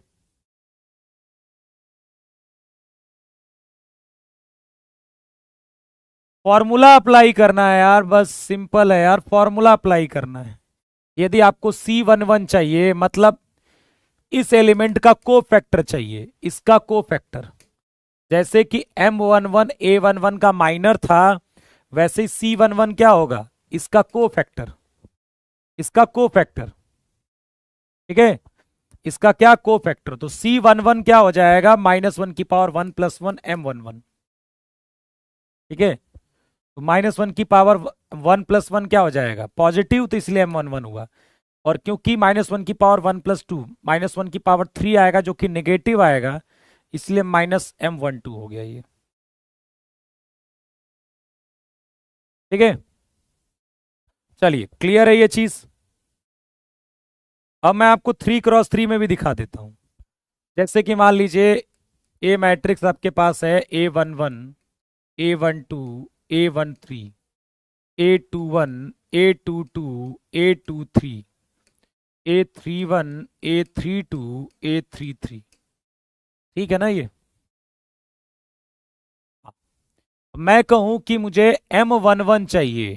फॉर्मूला अप्लाई करना है यार, बस सिंपल है यार, फॉर्मूला अप्लाई करना है। यदि आपको C11 चाहिए, मतलब इस एलिमेंट का को फैक्टर चाहिए, इसका को फैक्टर, जैसे कि M11 A11 का माइनर था, वैसे ही C11 क्या होगा? इसका को फैक्टर, इसका को फैक्टर। ठीक है, इसका क्या को फैक्टर, तो C11 क्या हो जाएगा? -1 की पावर 1 + 1 M11। ठीक है, तो -1 की पावर 1 + 1 क्या हो जाएगा? पॉजिटिव, तो इसलिए M11 हुआ। और क्योंकि -1 की पावर 1 + 2, -1 की पावर 3 आएगा जो कि नेगेटिव आएगा, इसलिए -M12 हो गया ये। ठीक है, चलिए क्लियर है ये चीज। अब मैं आपको 3 × 3 में भी दिखा देता हूं। जैसे कि मान लीजिए ए मैट्रिक्स आपके पास है A11 A12 A13 A21 A22 A23 A31 A32 A33। ठीक है ना ये? मैं कहूं कि मुझे M11 चाहिए।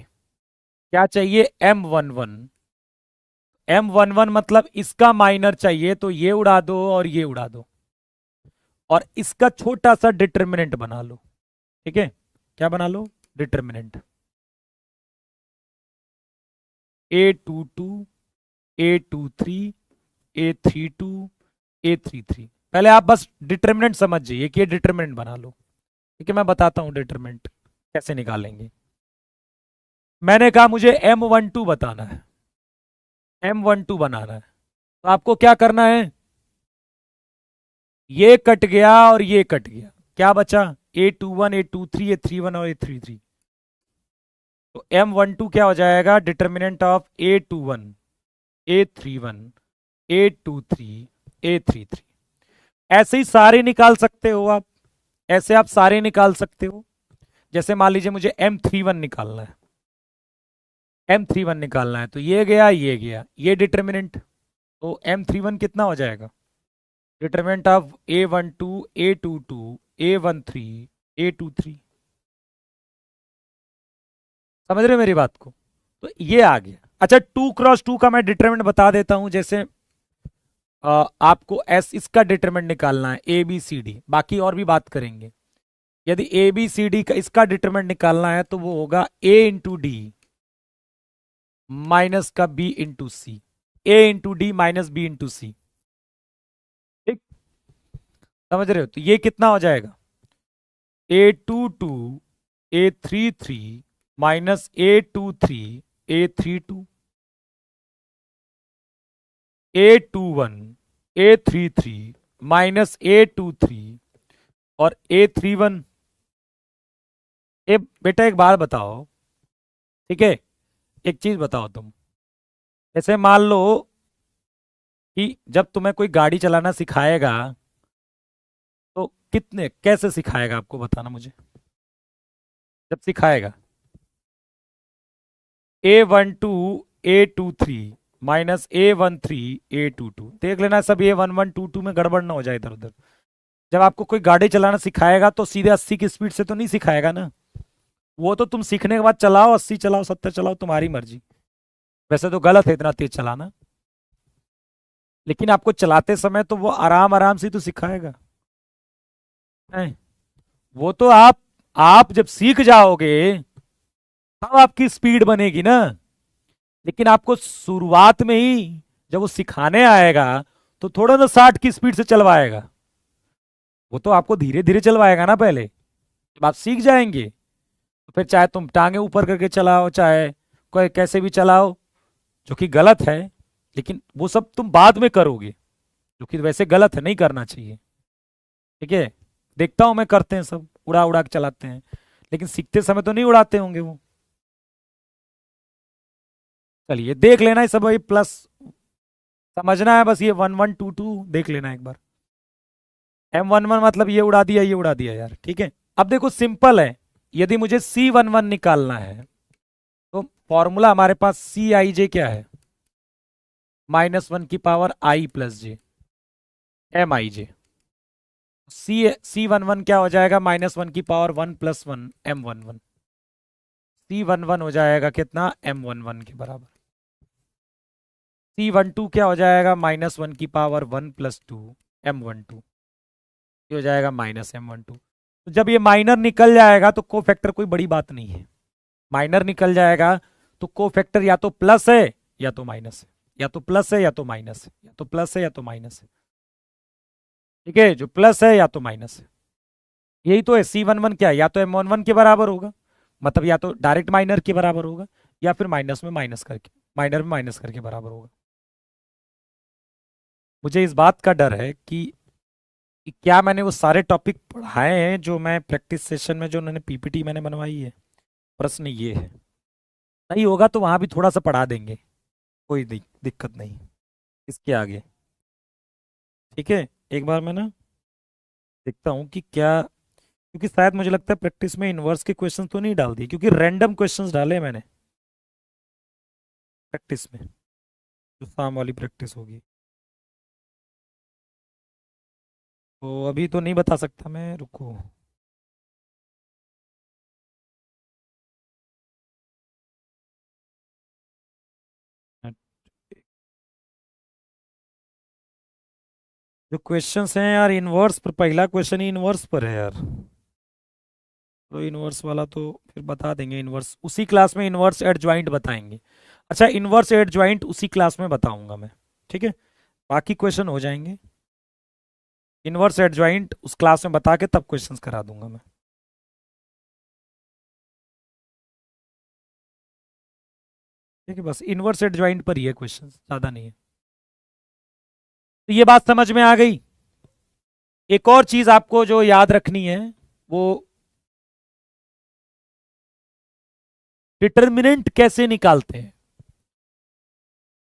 क्या चाहिए? M11। M11 मतलब इसका माइनर चाहिए, तो ये उड़ा दो और ये उड़ा दो, और इसका छोटा सा डिटर्मिनेंट बना लो। ठीक है, क्या बना लो? Determinant. A22 A23 A32 A33। पहले आप बस डिटर्मिनेंट समझ जाइए कि ये डिटर्मिनेंट बना लो। ठीक है, मैं बताता हूं डिटर्मिनेंट कैसे निकालेंगे। मैंने कहा मुझे M12 बताना है, M12 बनाना है, तो आपको क्या करना है? ये कट गया और ये कट गया, क्या बचा? A21 A23 A31 और A33। तो M12 क्या हो जाएगा? Determinant of A21 A31 A23 A33। ऐसे ही सारे निकाल सकते हो आप, ऐसे आप सारे निकाल सकते हो। जैसे मान लीजिए मुझे M31 निकालना है, M31 निकालना है, तो ये गया ये गया, ये डिटर्मिनेंट, तो M31 कितना हो जाएगा? Determinant of A12 A22 A13 A23। समझ रहे हो मेरी बात को? तो ये आ गया। अच्छा, 2 × 2 का मैं डिटरमिनेंट बता देता हूं। जैसे आपको एस इसका डिटरमिनेंट निकालना है A B C D, बाकी और भी बात करेंगे। यदि ए बी सी डी का इसका डिटरमिनेंट निकालना है तो वो होगा ए इंटू डी माइनस का B into C, A into D minus B into C. ठीक, समझ रहे हो? तो ये कितना हो जाएगा, A two two A three three minus A two three A three two, A two one A three three minus A two three और ए थ्री वन। ए बेटा एक बात बताओ, ठीक है, एक चीज बताओ तुम, जैसे मान लो कि जब तुम्हें कोई गाड़ी चलाना सिखाएगा तो कितने कैसे सिखाएगा आपको बताना मुझे। जब सिखाएगा A12 A23 minus A13 A22, देख लेना सब A11 22 में गड़बड़ ना हो जाए इधर उधर। जब आपको कोई गाड़ी चलाना सिखाएगा तो सीधे 80 की स्पीड से तो नहीं सिखाएगा ना, वो तो तुम सीखने के बाद चलाओ, 80 चलाओ 70 चलाओ, तुम्हारी मर्जी। वैसे तो गलत है इतना तेज चलाना, लेकिन आपको चलाते समय तो वो आराम आराम से तो सिखाएगा। नहीं, वो तो आप जब सीख जाओगे तब आपकी स्पीड बनेगी ना, लेकिन आपको शुरुआत में ही जब वो सिखाने आएगा तो थोड़ा ना 60 की स्पीड से चलवाएगा, वो तो आपको धीरे धीरे चलवाएगा ना। पहले जब आप सीख जाएंगे तो फिर चाहे तुम टांगे ऊपर करके चलाओ, चाहे कोई कैसे भी चलाओ, जो कि गलत है, लेकिन वो सब तुम बाद में करोगे, जो कि वैसे गलत है, नहीं करना चाहिए। ठीक है, देखता हूं मैं करते हैं सब, उड़ा उड़ा के चलाते हैं, लेकिन सीखते समय तो नहीं उड़ाते होंगे वो। चलिए देख लेना है सब, भाई प्लस समझना है बस, ये 1122 देख लेना एक बार। M11 मतलब ये उड़ा दिया यार। ठीक है, अब देखो सिंपल है, यदि मुझे C11 निकालना है तो फॉर्मूला हमारे पास सी आई जे क्या है, -1 की पावर आई प्लस जे एम आई जे। C11 क्या हो जाएगा, -1 की पावर 1 प्लस 1 M11। C11 हो जाएगा कितना, M11 के बराबर। C12 क्या हो जाएगा, -1 की पावर 1 प्लस 2 M12, ये हो जाएगा -M12। तो जब ये माइनर निकल जाएगा तो कोफैक्टर कोई बड़ी बात नहीं है, माइनर निकल जाएगा तो कोफैक्टर या तो प्लस है या तो माइनस है, या तो प्लस है या तो माइनस है, या तो प्लस है या तो माइनस है। ठीक है, जो प्लस है या तो माइनस है, यही तो है। C11 क्या है, या तो M11 के बराबर होगा, मतलब या तो डायरेक्ट माइनर के बराबर होगा, या फिर माइनस में माइनस करके, माइनर में माइनस करके बराबर होगा। मुझे इस बात का डर है कि क्या मैंने वो सारे टॉपिक पढ़ाए हैं जो मैं प्रैक्टिस सेशन में, जो उन्होंने पीपीटी मैंने बनवाई है। प्रश्न ये है, नहीं होगा तो वहां भी थोड़ा सा पढ़ा देंगे, कोई दिक्कत नहीं इसके आगे। ठीक है, एक बार मैं ना देखता हूँ कि क्या, क्योंकि शायद मुझे लगता है प्रैक्टिस में इनवर्स के क्वेश्चंस तो नहीं डाल दिए, क्योंकि रैंडम क्वेश्चंस डाले मैंने प्रैक्टिस में, जो शाम वाली प्रैक्टिस होगी। तो अभी तो नहीं बता सकता मैं, रुको। जो क्वेश्चंस हैं यार इनवर्स पर, पहला क्वेश्चन ही इनवर्स पर है यार, तो इनवर्स वाला तो फिर बता देंगे, इनवर्स उसी क्लास में इनवर्स एडजॉइंट बताएंगे। अच्छा, इनवर्स एडजॉइंट उसी क्लास में बताऊंगा मैं, ठीक है, बाकी क्वेश्चन हो जाएंगे। इनवर्स एडजॉइंट उस क्लास में बता के तब क्वेश्चंस करा दूंगा मैं। ठीक है, बस इनवर्स एडजॉइंट पर ही है क्वेश्चन, ज्यादा नहीं है। तो ये बात समझ में आ गई। एक और चीज आपको जो याद रखनी है, वो डिटर्मिनेंट कैसे निकालते हैं।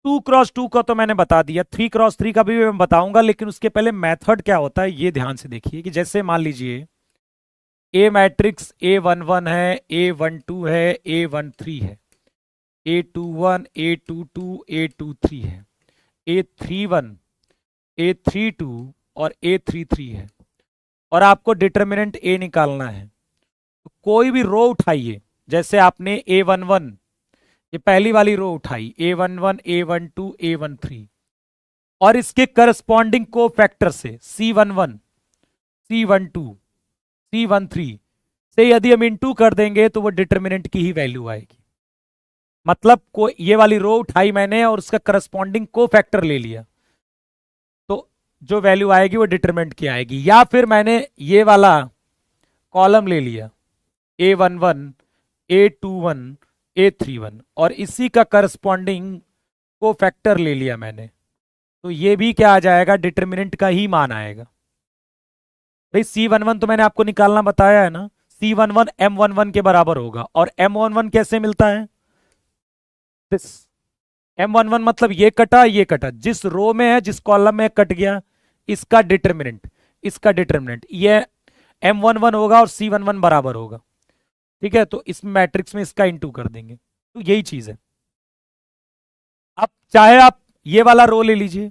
2x2 का तो मैंने बता दिया, 3x3 का भी मैं बताऊंगा, लेकिन उसके पहले मेथड क्या होता है ये ध्यान से देखिए। कि जैसे मान लीजिए ए मैट्रिक्स A11 है, A12 है, A13 है, A21 A22 A23 है, A31 A32 और A33 है, और आपको डिटर्मिनेंट A निकालना है। तो कोई भी रो उठाइए, जैसे आपने A11 ये पहली वाली रो उठाई, A11 A12 A13, और इसके करस्पॉन्डिंग को फैक्टर से C11 C12 C13 से यदि हम इनटू कर देंगे तो वो डिटर्मिनेंट की ही वैल्यू आएगी। मतलब को ये वाली रो उठाई मैंने और उसका करस्पॉन्डिंग को फैक्टर ले लिया, तो जो वैल्यू आएगी वो डिटरमिनेंट की आएगी। या फिर मैंने ये वाला कॉलम ले लिया A11, A21, A31 और इसी का करस्पॉन्डिंग को फैक्टर ले लिया मैंने, तो ये भी क्या आ जाएगा, डिटरमिनेंट का ही मान आएगा। भाई C11 तो मैंने आपको निकालना बताया है ना, C11 M11 के बराबर होगा। और M11 कैसे मिलता है, दिस M11 मतलब ये कटा, जिस रो में है जिस कॉलम में कट गया, इसका डिटरमिनेंट ये M11 होगा और C11 बराबर होगा। ठीक है, तो इस मैट्रिक्स में इसका इंटू कर देंगे, तो यही चीज है। अब चाहे आप ये वाला रो ले लीजिए,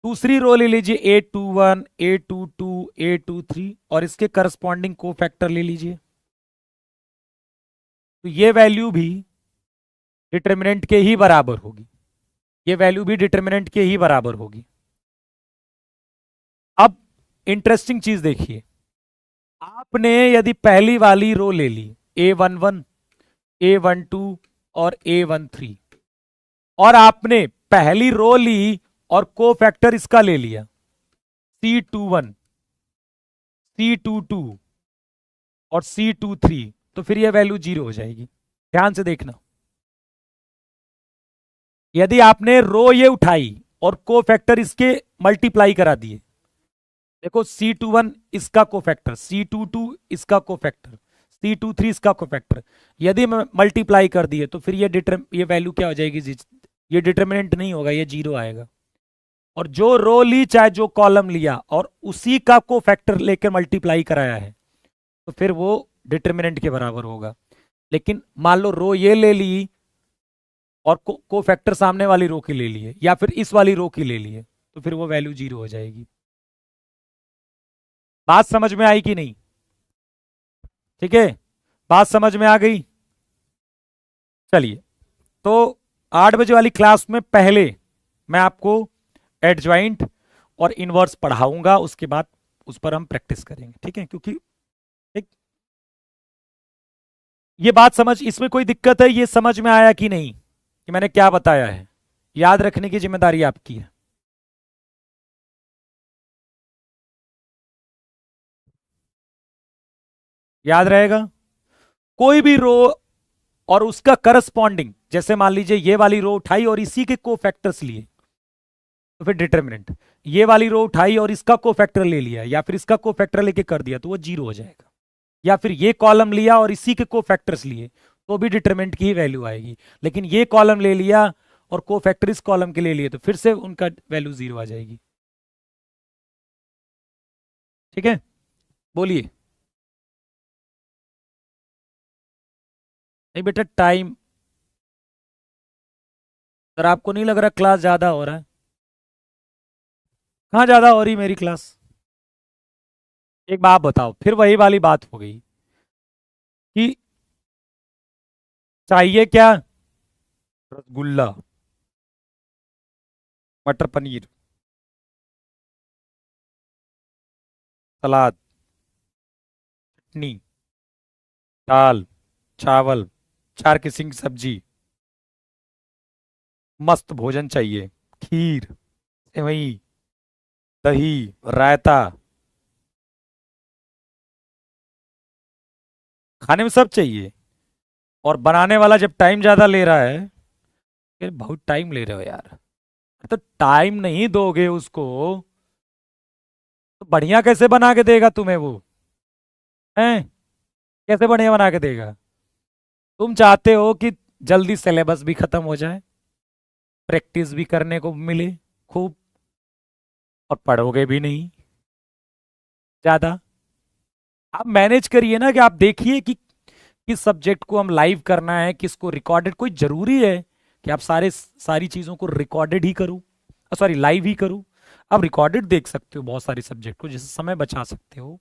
दूसरी रो ले लीजिए A21, A22, A23 और इसके करस्पॉन्डिंग को फैक्टर ले लीजिए, तो ये वैल्यू भी डिटरमिनेंट के ही बराबर होगी, ये वैल्यू भी डिटरमिनेंट के ही बराबर होगी। अब इंटरेस्टिंग चीज देखिए, आपने यदि पहली वाली रो ले ली A11, A12 और A13 और आपने पहली रो ली और को फैक्टर इसका ले लिया C21, C22 और C23, तो फिर यह वैल्यू 0 हो जाएगी। ध्यान से देखना, यदि आपने रो ये उठाई और को फैक्टर इसके मल्टीप्लाई करा दिए, देखो C21 इसका कोफैक्टर, C22 इसका कोफैक्टर, C23 इसका कोफैक्टर, यदि मल्टीप्लाई कर दिए तो फिर ये वैल्यू क्या हो जाएगी, ये डिटरमिनेंट नहीं होगा, ये 0 आएगा। और जो रो ली चाहे जो कॉलम लिया और उसी का कोफैक्टर लेकर मल्टीप्लाई कराया है, तो फिर वो डिटरमिनेंट के बराबर होगा। लेकिन मान लो रो ये ले ली और कोफैक्टर सामने वाली रो की ले लिए या फिर इस वाली रो की ले लिए, तो फिर वो वैल्यू 0 हो जाएगी। बात समझ में आई कि नहीं? ठीक है, बात समझ में आ गई। चलिए, तो 8 बजे वाली क्लास में पहले मैं आपको एडजॉइंट और इनवर्स पढ़ाऊंगा, उसके बाद उस पर हम प्रैक्टिस करेंगे। ठीक है, क्योंकि एक ये बात समझ, इसमें कोई दिक्कत है, ये समझ में आया कि नहीं कि मैंने क्या बताया है? याद रखने की जिम्मेदारी आपकी है। याद रहेगा, कोई भी रो और उसका करस्पॉन्डिंग, जैसे मान लीजिए ये वाली रो उठाई और इसी के कोफैक्टर्स लिए, तो फिर डिटरमिनेंट, ये वाली रो उठाई और इसका कोफैक्टर ले लिया या फिर इसका कोफैक्टर लेके कर दिया, तो वो 0 हो जाएगा। या फिर ये कॉलम लिया और इसी के कोफैक्टर्स लिए, तो भी डिटरमिनेंट की ही वैल्यू आएगी। लेकिन ये कॉलम ले लिया और कोफैक्टर इस कॉलम के ले लिए, तो फिर से उनका वैल्यू 0 आ जाएगी। ठीक है, बोलिए। नहीं बेटा, टाइम, सर आपको नहीं लग रहा क्लास ज्यादा हो रहा है? कहाँ ज्यादा हो रही मेरी क्लास? एक बात बताओ, फिर वही वाली बात हो गई कि चाहिए क्या, रसगुल्ला, मटर पनीर, सलाद, चटनी, दाल, चावल, 4 किस्म की सब्जी, मस्त भोजन चाहिए, खीर, सेवई, दही, रायता, खाने में सब चाहिए। और बनाने वाला जब टाइम ज्यादा ले रहा है, फिर बहुत टाइम ले रहे हो यार, तो टाइम नहीं दोगे उसको तो बढ़िया कैसे बना के देगा तुम्हें वो? हैं, कैसे बढ़िया बना के देगा? तुम चाहते हो कि जल्दी सिलेबस भी खत्म हो जाए, प्रैक्टिस भी करने को मिले खूब, और पढ़ोगे भी नहीं ज्यादा। आप मैनेज करिए ना, कि आप देखिए कि किस सब्जेक्ट को हम लाइव करना है, किसको रिकॉर्डेड। कोई जरूरी है कि आप सारी चीजों को रिकॉर्डेड ही करूं, सॉरी लाइव ही करूं? आप रिकॉर्डेड देख सकते हो बहुत सारे सब्जेक्ट को, जिससे समय बचा सकते हो।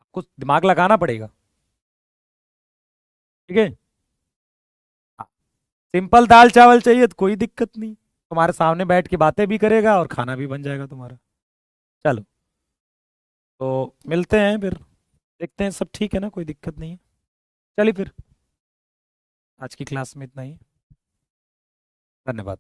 आपको दिमाग लगाना पड़ेगा। ठीक है, सिंपल दाल चावल चाहिए तो कोई दिक्कत नहीं, तुम्हारे सामने बैठ के बातें भी करेगा और खाना भी बन जाएगा तुम्हारा। चलो, तो मिलते हैं फिर। देखते हैं सब ठीक है ना, कोई दिक्कत नहीं है। चलिए फिर आज की क्लास में इतना ही। धन्यवाद।